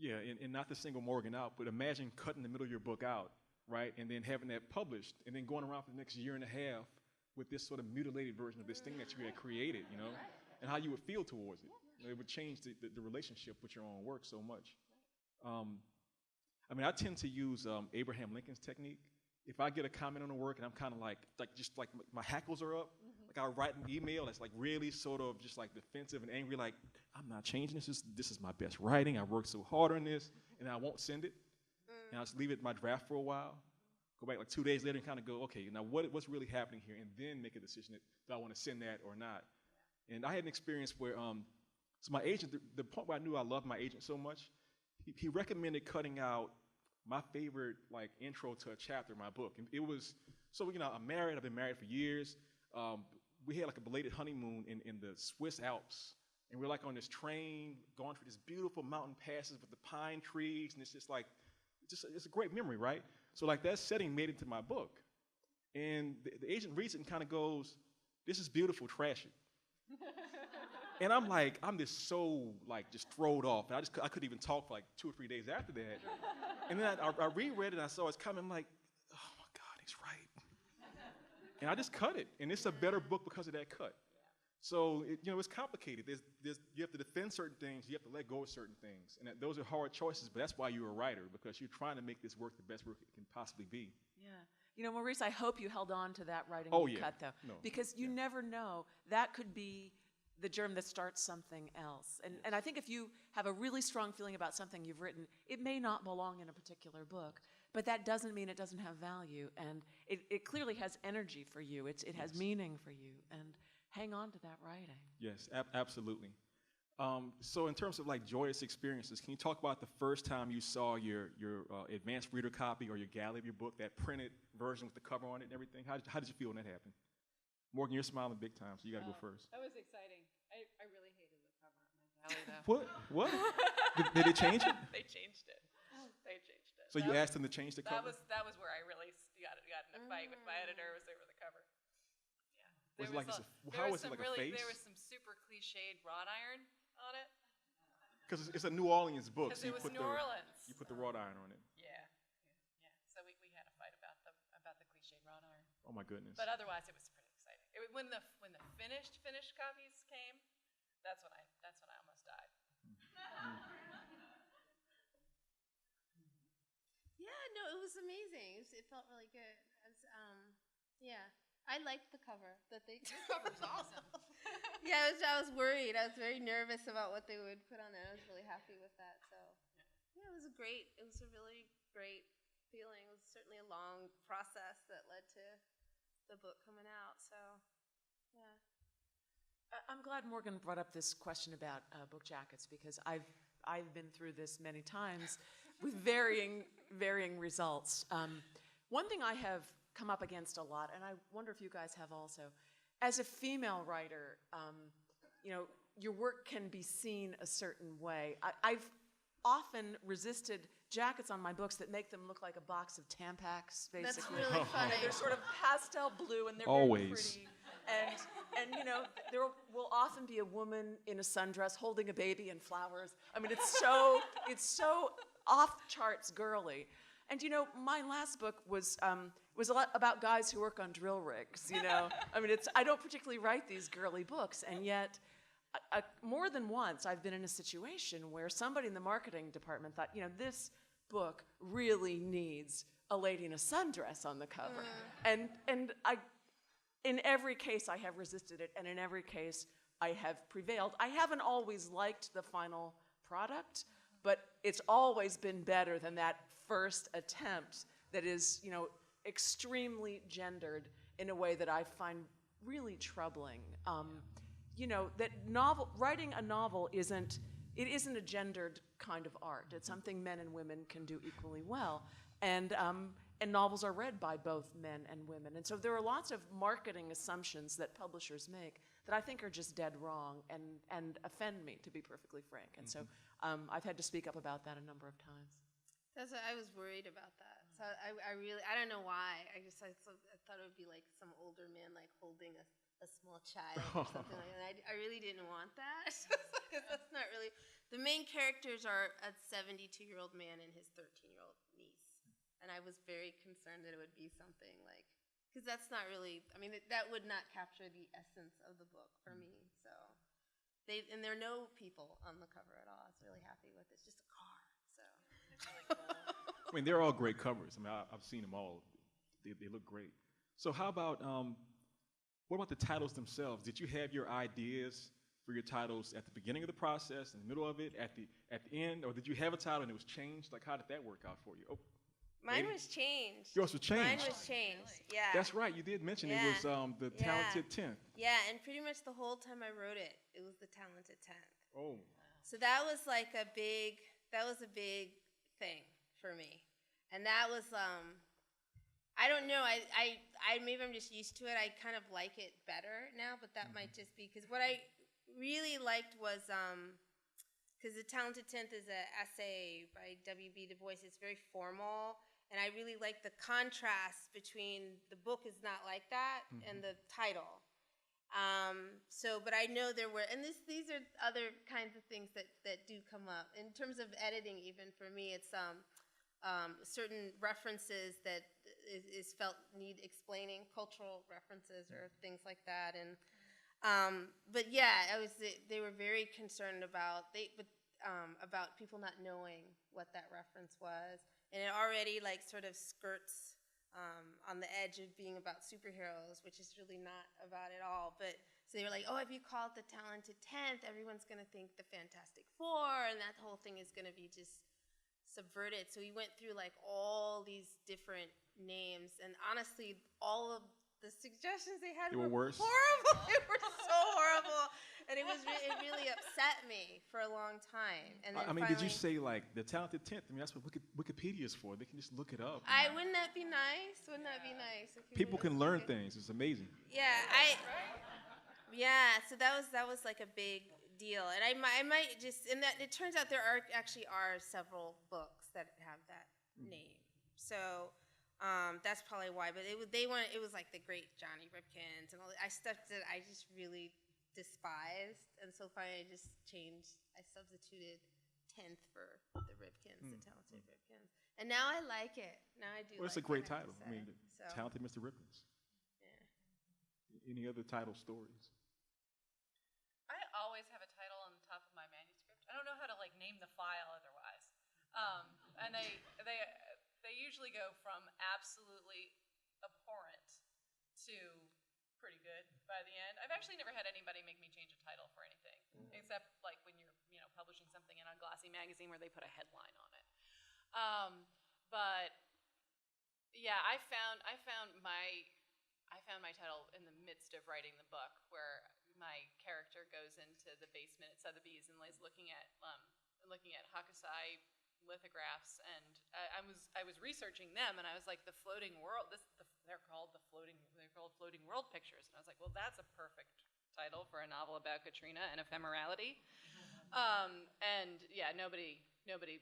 Yeah, and not to single Morgan out, but imagine cutting the middle of your book out, right, and then having that published, and then going around for the next year and a half with this sort of mutilated version of this thing that you had created, and how you would feel towards it. It would change the relationship with your own work so much. I tend to use Abraham Lincoln's technique. If I get a comment on the work and I'm kind of like my hackles are up, like I'll write an email that's like really sort of just like defensive and angry, like I'm not changing this. This is my best writing. I worked so hard on this, and I won't send it. And I'll just leave it in my draft for a while. Go back like 2 days later and kind of go, okay, now what's really happening here, and then make a decision that I want to send that or not. And I had an experience where, so my agent, the point where I knew I loved my agent so much, he recommended cutting out my favorite like intro to a chapter in my book. And it was, so I'm married, I've been married for years. We had like a belated honeymoon in the Swiss Alps. And we're like on this train going through this beautiful mountain passes with the pine trees, and it's just like, it's a great memory, right? So like that setting made it to my book. And the agent reads it and kind of goes, this is beautiful, trash it. And I'm just so like just throwed off. And I couldn't even talk for like 2 or 3 days after that. And then I reread it and I saw it's coming. I'm like, oh my God, he's right. And I just cut it. And it's a better book because of that cut. So it's complicated. You have to defend certain things. You have to let go of certain things. And those are hard choices, but that's why you're a writer, because you're trying to make this work the best work it can possibly be. Yeah. Maurice, I hope you held on to that writing cut, though. No. Because you never know. That could be the germ that starts something else. And I think if you have a really strong feeling about something you've written, it may not belong in a particular book, but that doesn't mean it doesn't have value. And it clearly has energy for you. It has meaning for you. And hang on to that writing. Yes, absolutely. So in terms of like joyous experiences, can you talk about the first time you saw your advanced reader copy or your galley of your book, that printed version with the cover on it and everything? How did you feel when that happened? Morgan, you're smiling big time, so you got to go first. That was exciting. I really hated the cover on my galley, though. What? Did they change it? They changed it. So you asked them to change the cover? That was where I really got in a fight with my editor, was over the cover. Yeah. Was it like how was it, like a face? There was some super cliched wrought iron on it. Because it's a New Orleans book. Because it was New Orleans. You put the wrought iron on it. Yeah. So we had a fight about the cliched wrought iron. Oh my goodness. But otherwise, it was pretty exciting. When the finished copies came, that's when I almost died. Yeah, no, it was amazing. It felt really good. I liked the cover that they. Your cover's awesome. Yeah, I was worried. I was very nervous about what they would put on it. I was really happy with that. So, yeah, it was a really great feeling. It was certainly a long process that led to the book coming out. So, yeah. I'm glad Morgan brought up this question about book jackets, because I've been through this many times with varying results. One thing I have come up against a lot, and I wonder if you guys have also, as a female writer, your work can be seen a certain way. I've often resisted jackets on my books that make them look like a box of Tampax, basically. That's really funny. They're sort of pastel blue, and they're Always. very pretty. And there will often be a woman in a sundress holding a baby and flowers. I mean, it's so off charts girly. And my last book was a lot about guys who work on drill rigs. I mean, I don't particularly write these girly books, and yet more than once I've been in a situation where somebody in the marketing department thought, this book really needs a lady in a sundress on the cover, and in every case I have resisted it, and in every case I have prevailed. I haven't always liked the final product, but it's always been better than that first attempt that is, extremely gendered in a way that I find really troubling. That writing a novel isn't a gendered kind of art. It's something men and women can do equally well. And and novels are read by both men and women. And so there are lots of marketing assumptions that publishers make that I think are just dead wrong and offend me, to be perfectly frank. And so I've had to speak up about that a number of times. That's what I was worried about that. So I really, I don't know why. I thought it would be like some older man like holding a small child or something like that. I really didn't want that. That's not really. The main characters are a 72-year-old man and his 13-year-old niece. And I was very concerned that it would be something like, because that's not really, I mean, that would not capture the essence of the book for me. So, and there are no people on the cover at all. I was really happy with it. It's just a car, so. It's really cool. I mean, they're all great covers. I mean, I've seen them all. They look great. So how about, what about the titles themselves? Did you have your ideas for your titles at the beginning of the process, in the middle of it, at the end, or did you have a title and it was changed? Like, how did that work out for you? Oh, Mine was changed. yours was changed. Mine was changed, yeah. That's right. You did mention it was the Talented 10th. Yeah, and pretty much the whole time I wrote it, it was the Talented 10th. Oh. So that was like a big thing for me. And that was, I don't know, I maybe I'm just used to it. I kind of like it better now, but that might just be, because what I really liked was, because the Talented 10th is an essay by W.B. Du Bois. It's very formal, and I really like the contrast between the book is not like that and the title. But I know there were, and these are other kinds of things that do come up. In terms of editing, even for me, it's certain references that is felt need explaining, cultural references or things like that. And but yeah, they were very concerned about people not knowing what that reference was, and it already like sort of skirts on the edge of being about superheroes, which is really not about it all. But so they were like, oh, if you call it the Talented 10th, everyone's going to think the Fantastic Four, and that whole thing is going to be just subverted. So we went through like all these different names, and honestly, all of the suggestions they had were worse. Horrible. They were so horrible, and it really upset me for a long time. And then I mean, did you finally- say like the Talented 10th? I mean, that's what Wikipedia is for. They can just look it up. Wouldn't that be nice? Wouldn't that be nice? If People just can learn look at- things. It's amazing. So that was like a big deal, and I might just, and that it turns out there actually are several books that have that name. So that's probably why. But it was like the Great Johnny Ripkins and all that stuff that I just really despised, and so finally I substituted 10th for the Ripkins, the Talented Ripkins, and now I like it. Now I do. Well, it's a like great it, I have title. to I mean, say. So, Talented Mr. Ripkins. yeah. Any other title stories? I always have a title on the top of my manuscript. I don't know how to like name the file otherwise. And they usually go from absolutely abhorrent to pretty good by the end. I've actually never had anybody make me change a title for anything, except like when you're publishing something in a glossy magazine where they put a headline on it. But yeah, I found my title in the midst of writing the book, where my character goes into the basement at Sotheby's and is looking at Hakusai lithographs, and I was researching them, and I was like, the floating world. They're called floating world pictures, and I was like, well, that's a perfect title for a novel about Katrina and ephemerality. And yeah, nobody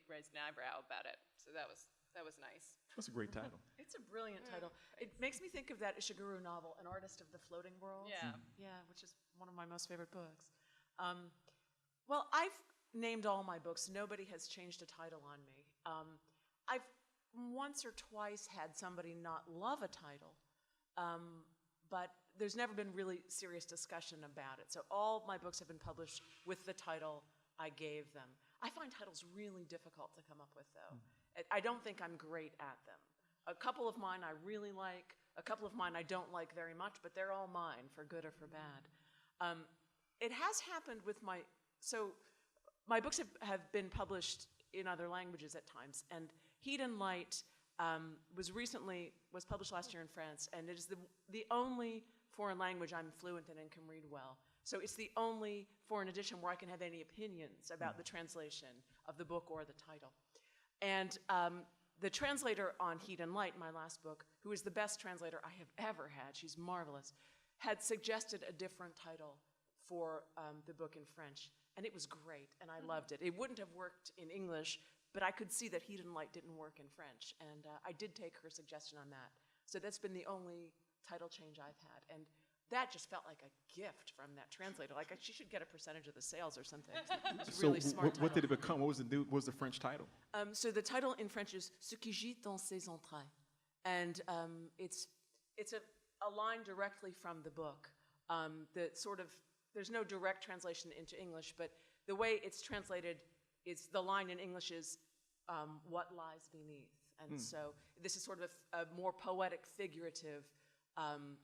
raised an eyebrow about it, so that was nice. That's a great title. It's a brilliant title. It makes me think of that Ishiguro novel, An Artist of the Floating World. Yeah. Yeah, which is one of my most favorite books. Well, I've named all my books. Nobody has changed a title on me. I've once or twice had somebody not love a title, but there's never been really serious discussion about it. So all my books have been published with the title I gave them. I find titles really difficult to come up with, though. I don't think I'm great at them. A couple of mine I really like, a couple of mine I don't like very much, but they're all mine, for good or for bad. It has happened with my books have been published in other languages at times, and Heat and Light was published last year in France, and it is the only foreign language I'm fluent in and can read well. So it's the only foreign edition where I can have any opinions about the translation of the book or the title. And the translator on Heat and Light, my last book, who is the best translator I have ever had, she's marvelous, had suggested a different title for the book in French. And it was great, and I loved it. It wouldn't have worked in English, but I could see that Heat and Light didn't work in French. And I did take her suggestion on that. So that's been the only title change I've had. And that just felt like a gift from that translator. Like she should get a percentage of the sales or something. It's really smart what did it title. become? What was the French title? So the title in French is Ce qui gît dans ses entrailles. And it's a line directly from the book. There's no direct translation into English, but the way it's translated is the line in English is what lies beneath. And so this is sort of a more poetic, figurative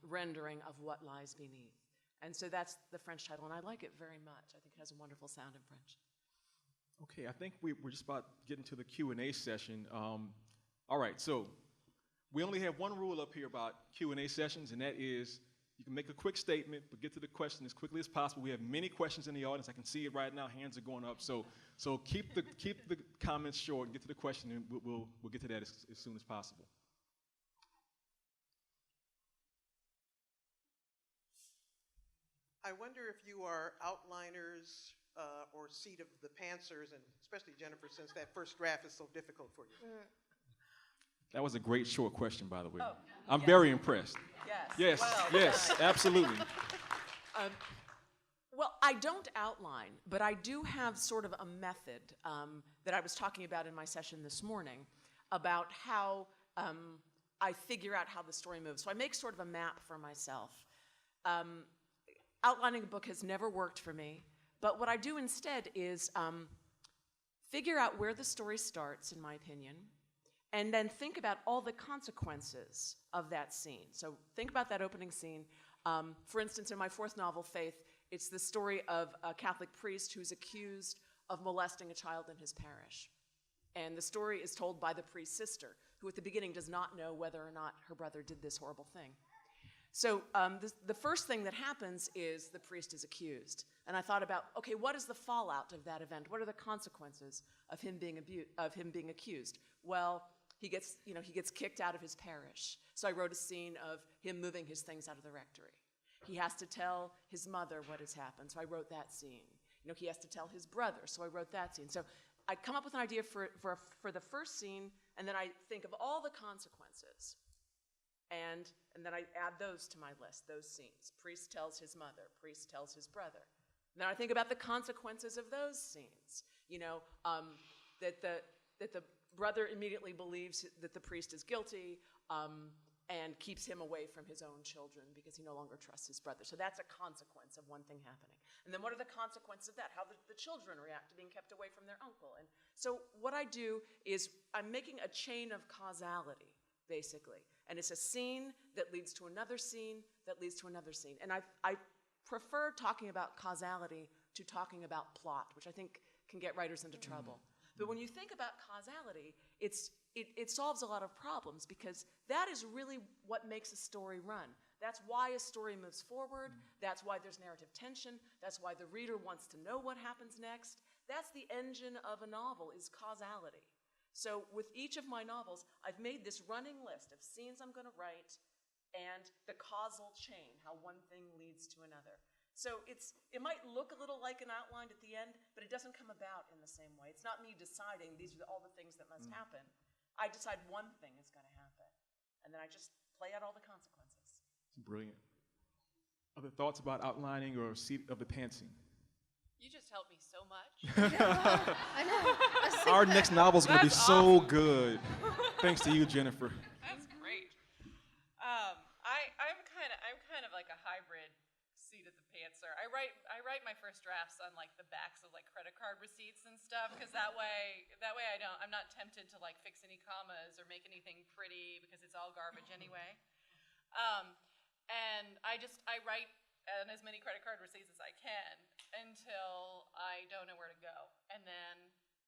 rendering of what lies beneath. And so that's the French title, and I like it very much. I think it has a wonderful sound in French. Okay, I think we're just about getting to the Q&A session. All right, so we only have one rule up here about Q&A sessions, and that is you can make a quick statement, but get to the question as quickly as possible. We have many questions in the audience. I can see it right now. Hands are going up. So keep the comments short and get to the question, and we'll get to that as soon as possible. I wonder if you are outliners or seat of the pantsers, and especially Jennifer, since that first draft is so difficult for you. That was a great short question, by the way. Oh, I'm yes. very impressed. Yes. Yes, absolutely. Well, I don't outline, but I do have sort of a method that I was talking about in my session this morning about how I figure out how the story moves. So I make sort of a map for myself. Outlining a book has never worked for me, but what I do instead is figure out where the story starts, in my opinion, and then think about all the consequences of that scene. So think about that opening scene. For instance, in my fourth novel, Faith, it's the story of a Catholic priest who's accused of molesting a child in his parish. And the story is told by the priest's sister, who at the beginning does not know whether or not her brother did this horrible thing. So the first thing that happens is the priest is accused. And I thought about, okay, what is the fallout of that event? What are the consequences of him being accused? Well, he gets kicked out of his parish. So I wrote a scene of him moving his things out of the rectory. He has to tell his mother what has happened, so I wrote that scene. He has to tell his brother, so I wrote that scene. So I come up with an idea for the first scene, and then I think of all the consequences. And then I add those to my list, those scenes. Priest tells his mother, priest tells his brother. Then I think about the consequences of those scenes. That the brother immediately believes that the priest is guilty and keeps him away from his own children because he no longer trusts his brother. So that's a consequence of one thing happening. And then what are the consequences of that? How the children react to being kept away from their uncle. And so what I do is I'm making a chain of causality, basically. And it's a scene that leads to another scene that leads to another scene. And I prefer talking about causality to talking about plot, which I think can get writers into trouble. But when you think about causality, it solves a lot of problems because that is really what makes a story run. That's why a story moves forward. That's why there's narrative tension. That's why the reader wants to know what happens next. That's the engine of a novel, is causality. So with each of my novels, I've made this running list of scenes I'm going to write and the causal chain, how one thing leads to another. So it might look a little like an outline at the end, but it doesn't come about in the same way. It's not me deciding these are all the things that must happen. I decide one thing is going to happen, and then I just play out all the consequences. Brilliant. Other thoughts about outlining or seat of the pants scene? You just helped me so much. I know. Our next novel is going to be so good. Thanks to you, Jennifer. That's great. I'm kind of like a hybrid seat at the pantser. I write my first drafts on like the backs of like credit card receipts and stuff because that way I'm not tempted to like fix any commas or make anything pretty because it's all garbage anyway. And I write on as many credit card receipts as I can until I don't know where to go. And then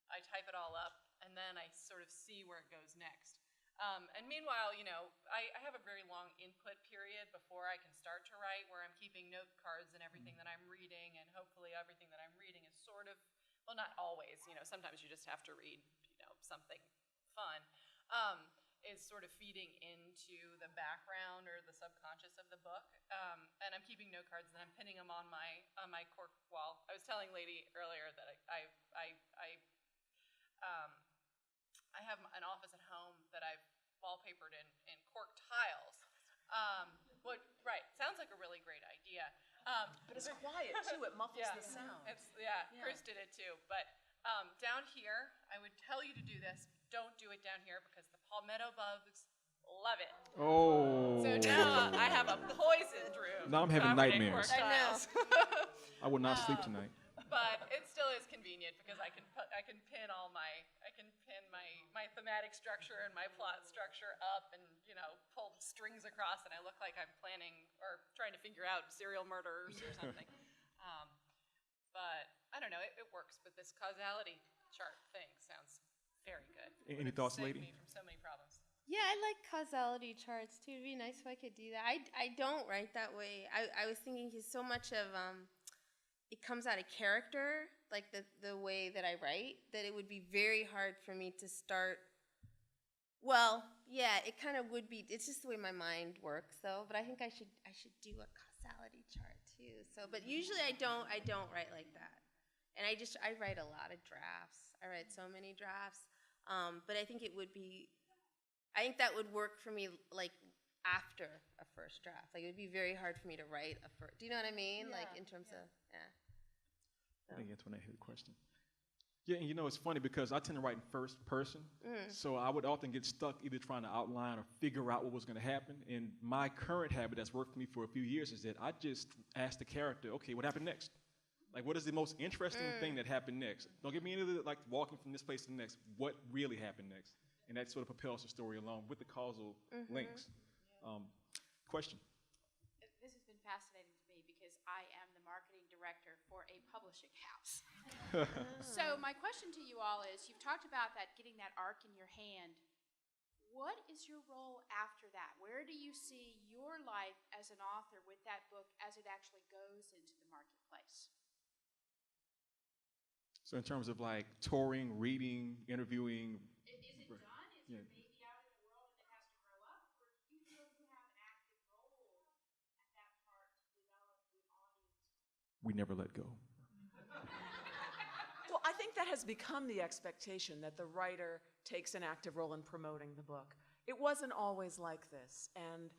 I type it all up, and then I sort of see where it goes next. And meanwhile, I have a very long input period before I can start to write where I'm keeping note cards and everything that I'm reading, and hopefully everything that I'm reading is sort of, well, not always, sometimes you just have to read, something fun. is sort of feeding into the background or the subconscious of the book. And I'm keeping note cards and I'm pinning them on my cork wall. I was telling Ladee earlier that I have an office at home that I've wallpapered in cork tiles. Right, sounds like a really great idea. But it's quiet too, it muffles Yeah, the sound. yeah, Chris did it too. But down here, I would tell you to do this. Don't do it down here because the palmetto bugs love it. Oh. So now I have a poisoned room. Now I'm having covered in nightmares. cork I know. tiles. I will not sleep tonight. But it still is convenient because I can pin my thematic structure and my plot structure up and pull strings across and I look like I'm planning or trying to figure out serial murders or something. But I don't know, it works. But this causality chart thing sounds very good. Any thoughts, Saved Ladee? me from so many problems. Yeah, I like causality charts too. It'd be nice if I could do that. I don't write that way. I was thinking because so much of it comes out of character, like the way that I write, that it would be very hard for me to start. Well, yeah, it kind of would be. It's just the way my mind works, though. But I think I should do a causality chart too. So, but usually I don't write like that, and I write a lot of drafts. I write so many drafts, but I think it would be. I think that would work for me, like after a first draft. Like it would be very hard for me to write a first. Do you know what I mean? Yeah, Like in terms of I think Antoinette hit the question. Yeah, and it's funny because I tend to write in first person, so I would often get stuck either trying to outline or figure out what was going to happen. And my current habit that's worked for me for a few years is that I just ask the character, okay, what happened next? Like, what is the most interesting thing that happened next? Don't give me any of the, like, walking from this place to the next. What really happened next? And that sort of propels the story along with the causal links. Question? This has been fascinating to me because I am the marketing director for a publishing house. So my question to you all is, you've talked about that, getting that arc in your hand. What is your role after that? Where do you see your life as an author with that book as it actually goes into the marketplace? So in terms of like touring, reading, interviewing. Is it done? Is your baby out in the world and it has to grow up? Or do you feel you have an active role at that part to develop the audience? We never let go. Well, I think that has become the expectation, that the writer takes an active role in promoting the book. It wasn't always like this. And,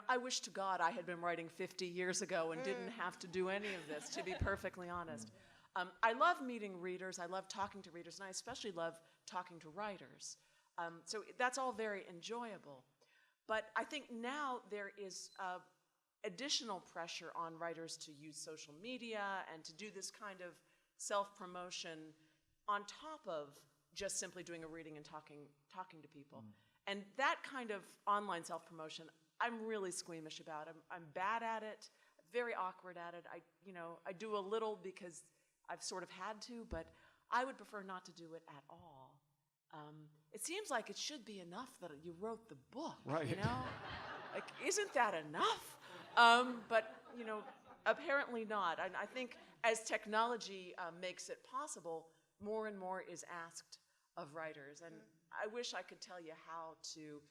I wish to God I had been writing 50 years ago and didn't have to do any of this, to be perfectly honest. I love meeting readers. I love talking to readers. And I especially love talking to writers. So that's all very enjoyable. But I think now there is additional pressure on writers to use social media and to do this kind of self-promotion on top of just simply doing a reading and talking to people. And that kind of online self-promotion, I'm really squeamish about. I'm bad at it, very awkward at it. I do a little because I've sort of had to, but I would prefer not to do it at all. It seems like it should be enough that you wrote the book, Right. Like, isn't that enough? But, apparently not. And I think as technology makes it possible, more and more is asked of writers. And I wish I could tell you how to,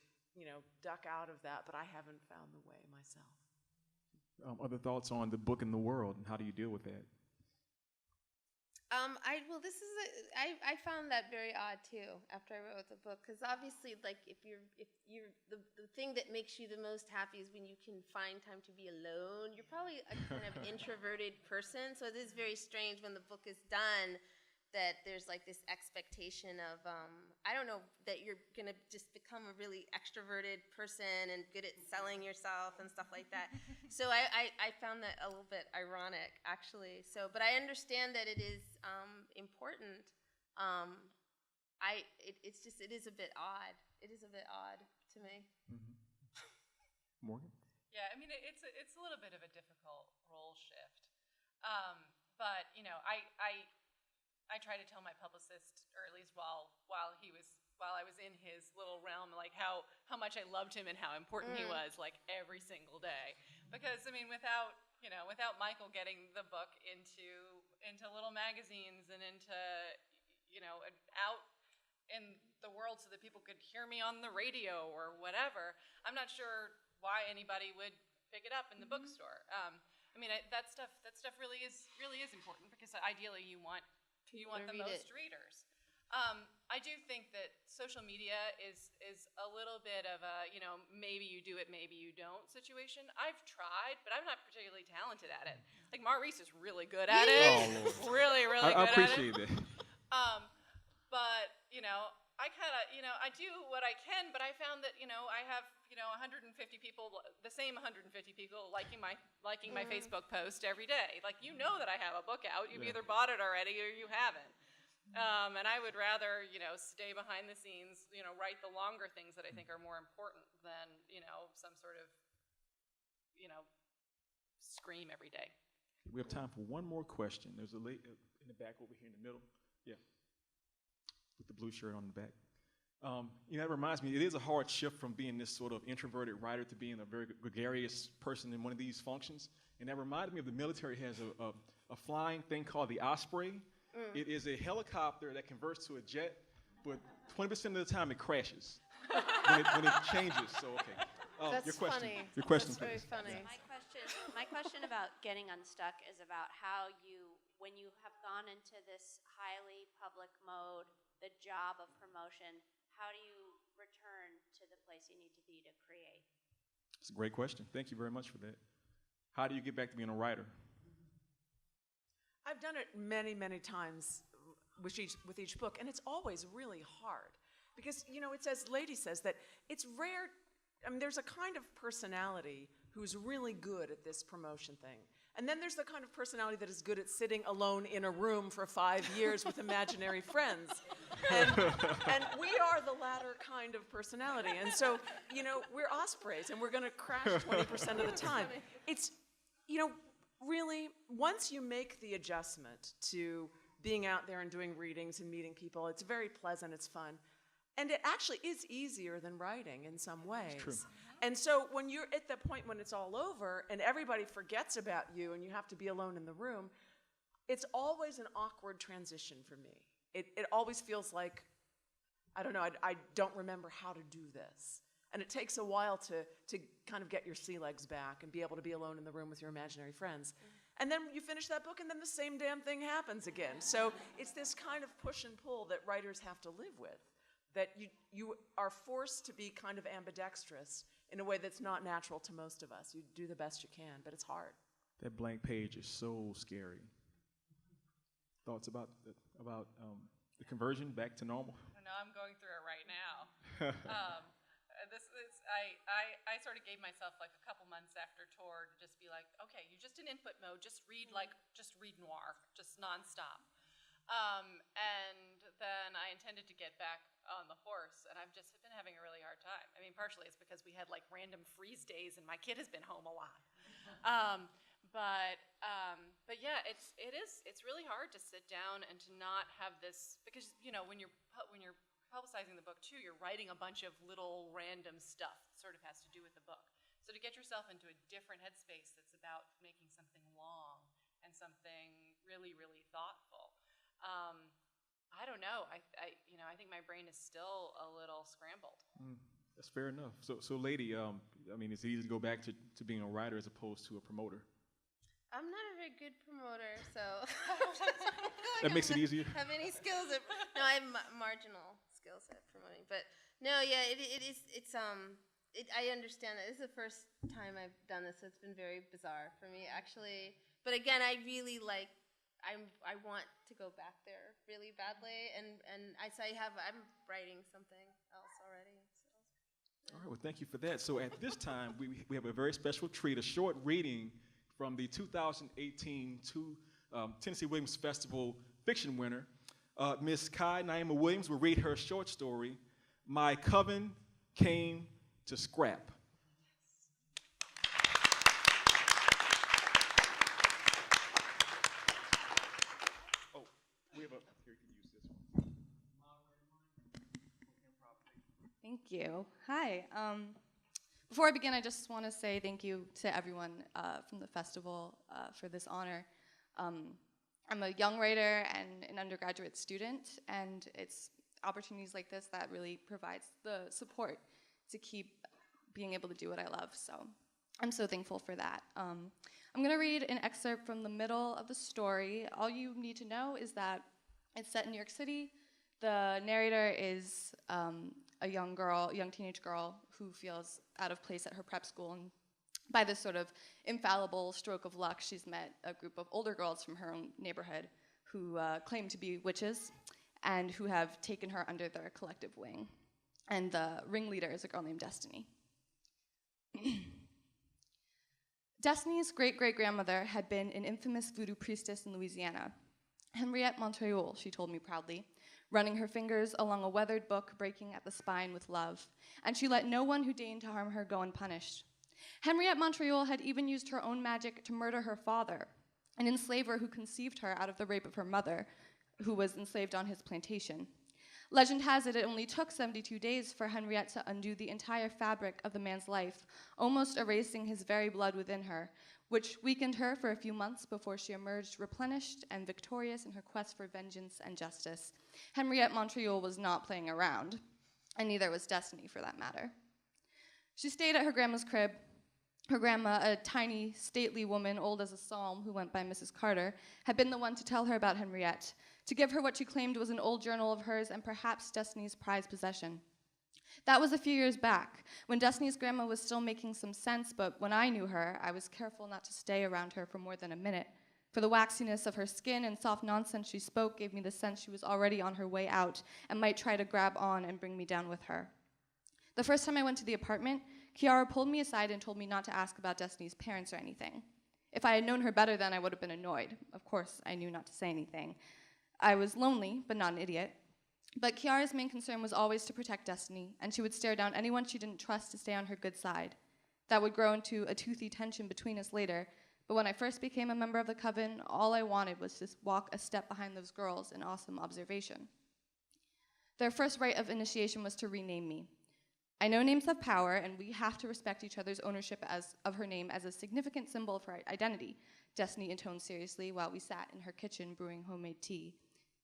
duck out of that, but I haven't found the way myself. Other thoughts on the book and the world, and how do you deal with that? I found that very odd too after I wrote the book, because obviously, like, if you're the thing that makes you the most happy is when you can find time to be alone. You're probably a kind of introverted person, so it is very strange when the book is done that there's like this expectation of I don't know, that you're gonna just become a really extroverted person and good at selling yourself and stuff like that. So I found that a little bit ironic, actually. So, but I understand that it is important. It is a bit odd. It is a bit odd to me. Morgan? Yeah, I mean, it's a little bit of a difficult role shift. But, I try to tell my publicist, or at least while I was in his little realm, like how much I loved him and how important he was, like every single day. Because I mean, without Michael getting the book into little magazines and into out in the world so that people could hear me on the radio or whatever, I'm not sure why anybody would pick it up in the bookstore. I mean, that stuff really is important because ideally you want the most readers. I do think that social media is a little bit of a, maybe you do it, maybe you don't situation. I've tried, but I'm not particularly talented at it. Like Maurice is really good at it. Oh, really, really I good at it. appreciate that. But, I kind of, I do what I can, but I found that, I have, 150 people, the same 150 people liking my Facebook post every day. Like, that I have a book out. You've either bought it already or you haven't. And I would rather, stay behind the scenes, write the longer things that I think are more important than, some sort of, scream every day. We have time for one more question. There's a lady in the back over here in the middle. Yeah. With the blue shirt on the back. That reminds me, it is a hard shift from being this sort of introverted writer to being a very gregarious person in one of these functions. And that reminded me of the military has a flying thing called the Osprey. It is a helicopter that converts to a jet, but 20% of the time it crashes when it changes. So, okay. That's your question. funny. Your question, That's very please. funny. My question about getting unstuck is about how when you have gone into this highly public mode, the job of promotion, how do you return to the place you need to be to create? It's a great question. Thank you very much for that. How do you get back to being a writer? I've done it many, many times with each book, and it's always really hard. Because, it says, Ladee says that it's rare. I mean, there's a kind of personality who's really good at this promotion thing. And then there's the kind of personality that is good at sitting alone in a room for 5 years with imaginary friends. And we are the latter kind of personality. And so, we're ospreys, and we're going to crash 20% of the time. It's, really, once you make the adjustment to being out there and doing readings and meeting people, it's very pleasant, it's fun. And it actually is easier than writing in some ways. True. And so when you're at the point when it's all over and everybody forgets about you and you have to be alone in the room, it's always an awkward transition for me. It always feels like, I don't know, I don't remember how to do this. And it takes a while to kind of get your sea legs back and be able to be alone in the room with your imaginary friends. And then you finish that book and then the same damn thing happens again. So it's this kind of push and pull that writers have to live with, that you are forced to be kind of ambidextrous in a way that's not natural to most of us. You do the best you can, but it's hard. That blank page is so scary. Thoughts about the conversion back to normal? No, I'm going through it right now. I sort of gave myself like a couple months after tour to just be like, okay, you're just in input mode. Just read noir, just nonstop. And then I intended to get back on the horse, and I've just been having a really hard time. I mean, partially it's because we had like random freeze days, and my kid has been home a lot. But yeah, it's really hard to sit down and to not have this, because when you're publicizing the book too, you're writing a bunch of little random stuff that sort of has to do with the book. So to get yourself into a different headspace that's about making something long and something really, really thoughtful. I don't know. I think my brain is still a little scrambled. That's fair enough. So Ladee, I mean, it's easy to go back to being a writer as opposed to a promoter. I'm not a very good promoter, so That makes it easier? Have any skills? No, I have marginal skills at promoting, but no, yeah, I understand that. This is the first time I've done this, so it's been very bizarre for me, actually. But again, I really I want to go back there really badly, and I'm writing something else already. So. All right, well, thank you for that. So at this time, we have a very special treat, a short reading from the 2018 Tennessee Williams Festival fiction winner. Miss Kai Naima Williams will read her short story, My Coven Came to Scrap. Oh, we have here, you can use this one. Thank you. Hi. Before I begin, I just want to say thank you to everyone from the festival for this honor. I'm a young writer and an undergraduate student, and it's opportunities like this that really provides the support to keep being able to do what I love. So I'm so thankful for that. I'm going to read an excerpt from the middle of the story. All you need to know is that it's set in New York City. The narrator is a young teenage girl who feels out of place at her prep school. And by this sort of infallible stroke of luck, she's met a group of older girls from her own neighborhood who claim to be witches and who have taken her under their collective wing. And the ringleader is a girl named Destiny. Destiny's great-great-grandmother had been an infamous voodoo priestess in Louisiana. Henriette Montreal, she told me proudly, running her fingers along a weathered book breaking at the spine with love, and she let no one who deigned to harm her go unpunished. Henriette Montreal had even used her own magic to murder her father, an enslaver who conceived her out of the rape of her mother, who was enslaved on his plantation. Legend has it only took 72 days for Henriette to undo the entire fabric of the man's life, almost erasing his very blood within her, which weakened her for a few months before she emerged replenished and victorious in her quest for vengeance and justice. Henriette Montreal was not playing around, and neither was Destiny, for that matter. She stayed at her grandma's crib. Her grandma, a tiny, stately woman, old as a psalm, who went by Mrs. Carter, had been the one to tell her about Henriette, to give her what she claimed was an old journal of hers and perhaps Destiny's prized possession. That was a few years back, when Destiny's grandma was still making some sense, but when I knew her, I was careful not to stay around her for more than a minute, for the waxiness of her skin and soft nonsense she spoke gave me the sense she was already on her way out and might try to grab on and bring me down with her. The first time I went to the apartment, Kiara pulled me aside and told me not to ask about Destiny's parents or anything. If I had known her better then, I would have been annoyed. Of course, I knew not to say anything. I was lonely, but not an idiot. But Kiara's main concern was always to protect Destiny, and she would stare down anyone she didn't trust to stay on her good side. That would grow into a toothy tension between us later, but when I first became a member of the coven, all I wanted was to walk a step behind those girls in awesome observation. Their first rite of initiation was to rename me. I know names have power, and we have to respect each other's ownership of her name as a significant symbol of her identity, Destiny intoned seriously while we sat in her kitchen brewing homemade tea.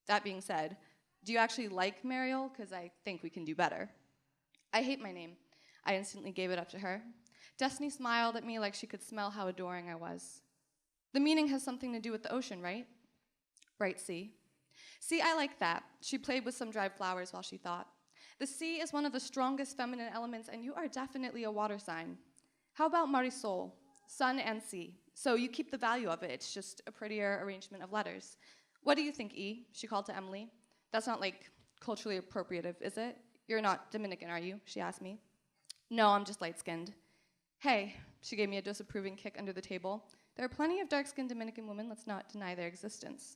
That being said, do you actually like Mariel? Because I think we can do better. I hate my name. I instantly gave it up to her. Destiny smiled at me like she could smell how adoring I was. The meaning has something to do with the ocean, right? Bright sea. See, I like that. She played with some dried flowers while she thought. The sea is one of the strongest feminine elements, and you are definitely a water sign. How about Marisol? Sun and sea. So you keep the value of it. It's just a prettier arrangement of letters. What do you think, E? She called to Emily. That's not, like, culturally appropriative, is it? You're not Dominican, are you? She asked me. No, I'm just light-skinned. Hey, she gave me a disapproving kick under the table. There are plenty of dark-skinned Dominican women. Let's not deny their existence.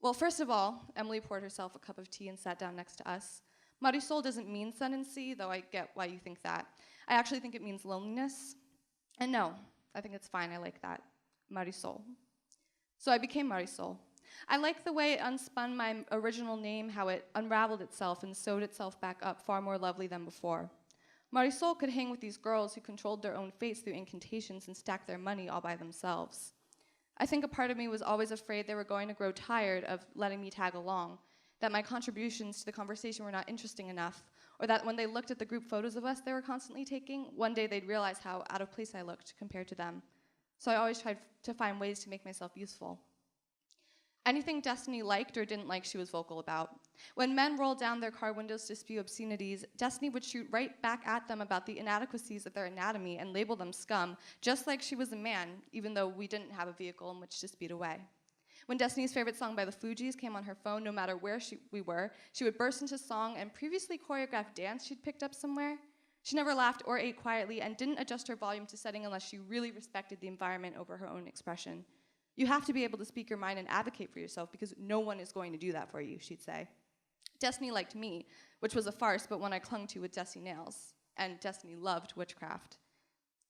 Well, first of all, Emily poured herself a cup of tea and sat down next to us. Marisol doesn't mean sun and sea, though I get why you think that. I actually think it means loneliness. And no, I think it's fine. I like that. Marisol. So I became Marisol. I like the way it unspun my original name, how it unraveled itself and sewed itself back up far more lovely than before. Marisol could hang with these girls who controlled their own fates through incantations and stacked their money all by themselves. I think a part of me was always afraid they were going to grow tired of letting me tag along, that my contributions to the conversation were not interesting enough, or that when they looked at the group photos of us they were constantly taking, one day they'd realize how out of place I looked compared to them. So I always tried to find ways to make myself useful. Anything Destiny liked or didn't like, she was vocal about. When men rolled down their car windows to spew obscenities, Destiny would shoot right back at them about the inadequacies of their anatomy and label them scum, just like she was a man, even though we didn't have a vehicle in which to speed away. When Destiny's favorite song by the Fugees came on her phone, no matter where we were, she would burst into song and previously choreographed dance she'd picked up somewhere. She never laughed or ate quietly and didn't adjust her volume to setting unless she really respected the environment over her own expression. You have to be able to speak your mind and advocate for yourself because no one is going to do that for you, she'd say. Destiny liked me, which was a farce, but one I clung to with Destiny nails. And Destiny loved witchcraft.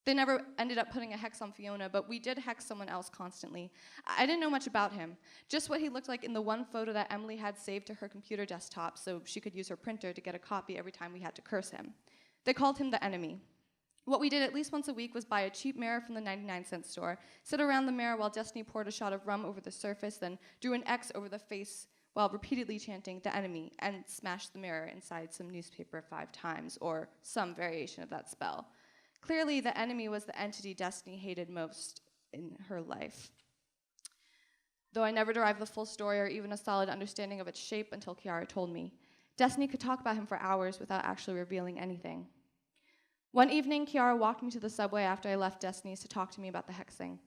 They never ended up putting a hex on Fiona, but we did hex someone else constantly. I didn't know much about him, just what he looked like in the one photo that Emily had saved to her computer desktop so she could use her printer to get a copy every time we had to curse him. They called him the enemy. What we did at least once a week was buy a cheap mirror from the 99-cent store, sit around the mirror while Destiny poured a shot of rum over the surface, then drew an X over the face while repeatedly chanting "the enemy" and smashed the mirror inside some newspaper 5 times, or some variation of that spell. Clearly, the enemy was the entity Destiny hated most in her life. Though I never derived the full story or even a solid understanding of its shape until Kiara told me, Destiny could talk about him for hours without actually revealing anything. One evening, Kiara walked me to the subway after I left Destiny's to talk to me about the hexing.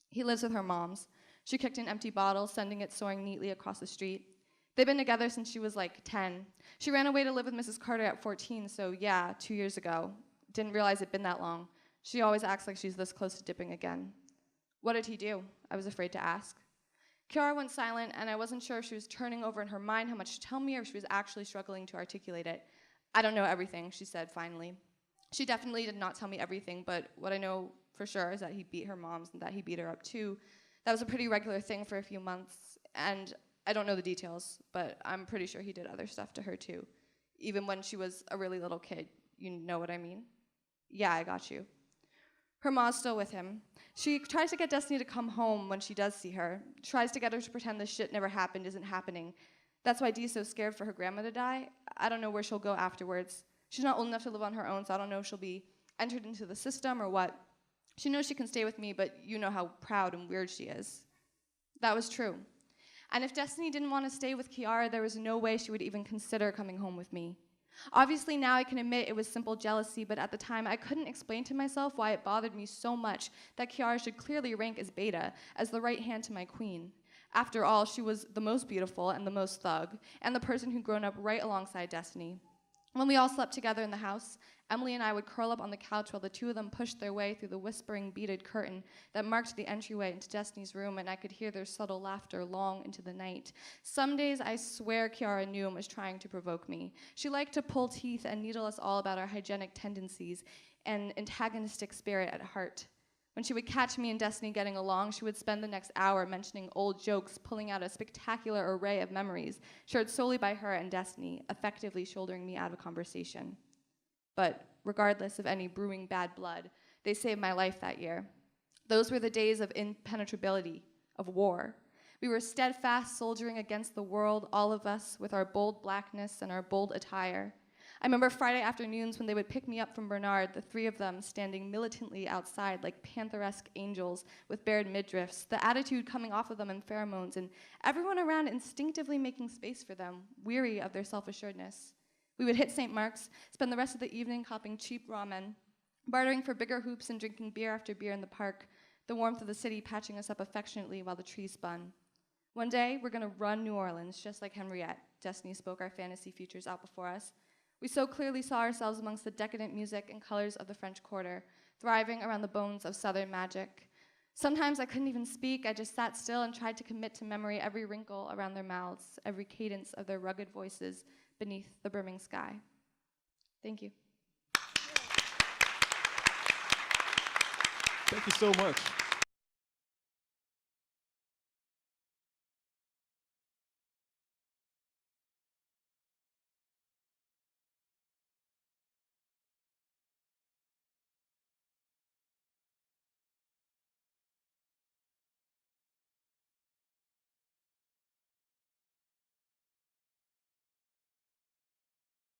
He lives with her mom's. She kicked an empty bottle, sending it soaring neatly across the street. They've been together since she was like 10. She ran away to live with Mrs. Carter at 14, so yeah, 2 years ago. Didn't realize it'd been that long. She always acts like she's this close to dipping again. What did he do? I was afraid to ask. Kiara went silent, and I wasn't sure if she was turning over in her mind how much to tell me or if she was actually struggling to articulate it. I don't know everything, she said finally. She definitely did not tell me everything, but what I know for sure is that he beat her moms and that he beat her up too. That was a pretty regular thing for a few months, and I don't know the details, but I'm pretty sure he did other stuff to her too. Even when she was a really little kid, you know what I mean? Yeah, I got you. Her ma's still with him. She tries to get Destiny to come home when she does see her, tries to get her to pretend this shit never happened isn't happening. That's why Dee's so scared for her grandma to die. I don't know where she'll go afterwards. She's not old enough to live on her own, so I don't know if she'll be entered into the system or what. She knows she can stay with me, but you know how proud and weird she is. That was true. And if Destiny didn't want to stay with Kiara, there was no way she would even consider coming home with me. Obviously, now I can admit it was simple jealousy, but at the time, I couldn't explain to myself why it bothered me so much that Kiara should clearly rank as beta, as the right hand to my queen. After all, she was the most beautiful and the most thug, and the person who'd grown up right alongside Destiny. When we all slept together in the house, Emily and I would curl up on the couch while the two of them pushed their way through the whispering beaded curtain that marked the entryway into Destiny's room, and I could hear their subtle laughter long into the night. Some days I swear Kiara knew and was trying to provoke me. She liked to pull teeth and needle us all about our hygienic tendencies and antagonistic spirit at heart. When she would catch me and Destiny getting along, she would spend the next hour mentioning old jokes, pulling out a spectacular array of memories shared solely by her and Destiny, effectively shouldering me out of conversation. But regardless of any brewing bad blood, they saved my life that year. Those were the days of impenetrability, of war. We were steadfast soldiering against the world, all of us, with our bold blackness and our bold attire. I remember Friday afternoons when they would pick me up from Bernard, the three of them standing militantly outside like pantheresque angels with bared midriffs, the attitude coming off of them in pheromones, and everyone around instinctively making space for them, weary of their self-assuredness. We would hit St. Mark's, spend the rest of the evening copping cheap ramen, bartering for bigger hoops and drinking beer after beer in the park, the warmth of the city patching us up affectionately while the trees spun. One day, we're gonna run New Orleans, just like Henriette. Destiny spoke our fantasy futures out before us. We so clearly saw ourselves amongst the decadent music and colors of the French Quarter, thriving around the bones of Southern magic. Sometimes I couldn't even speak. I just sat still and tried to commit to memory every wrinkle around their mouths, every cadence of their rugged voices beneath the brimming sky. Thank you. Thank you so much.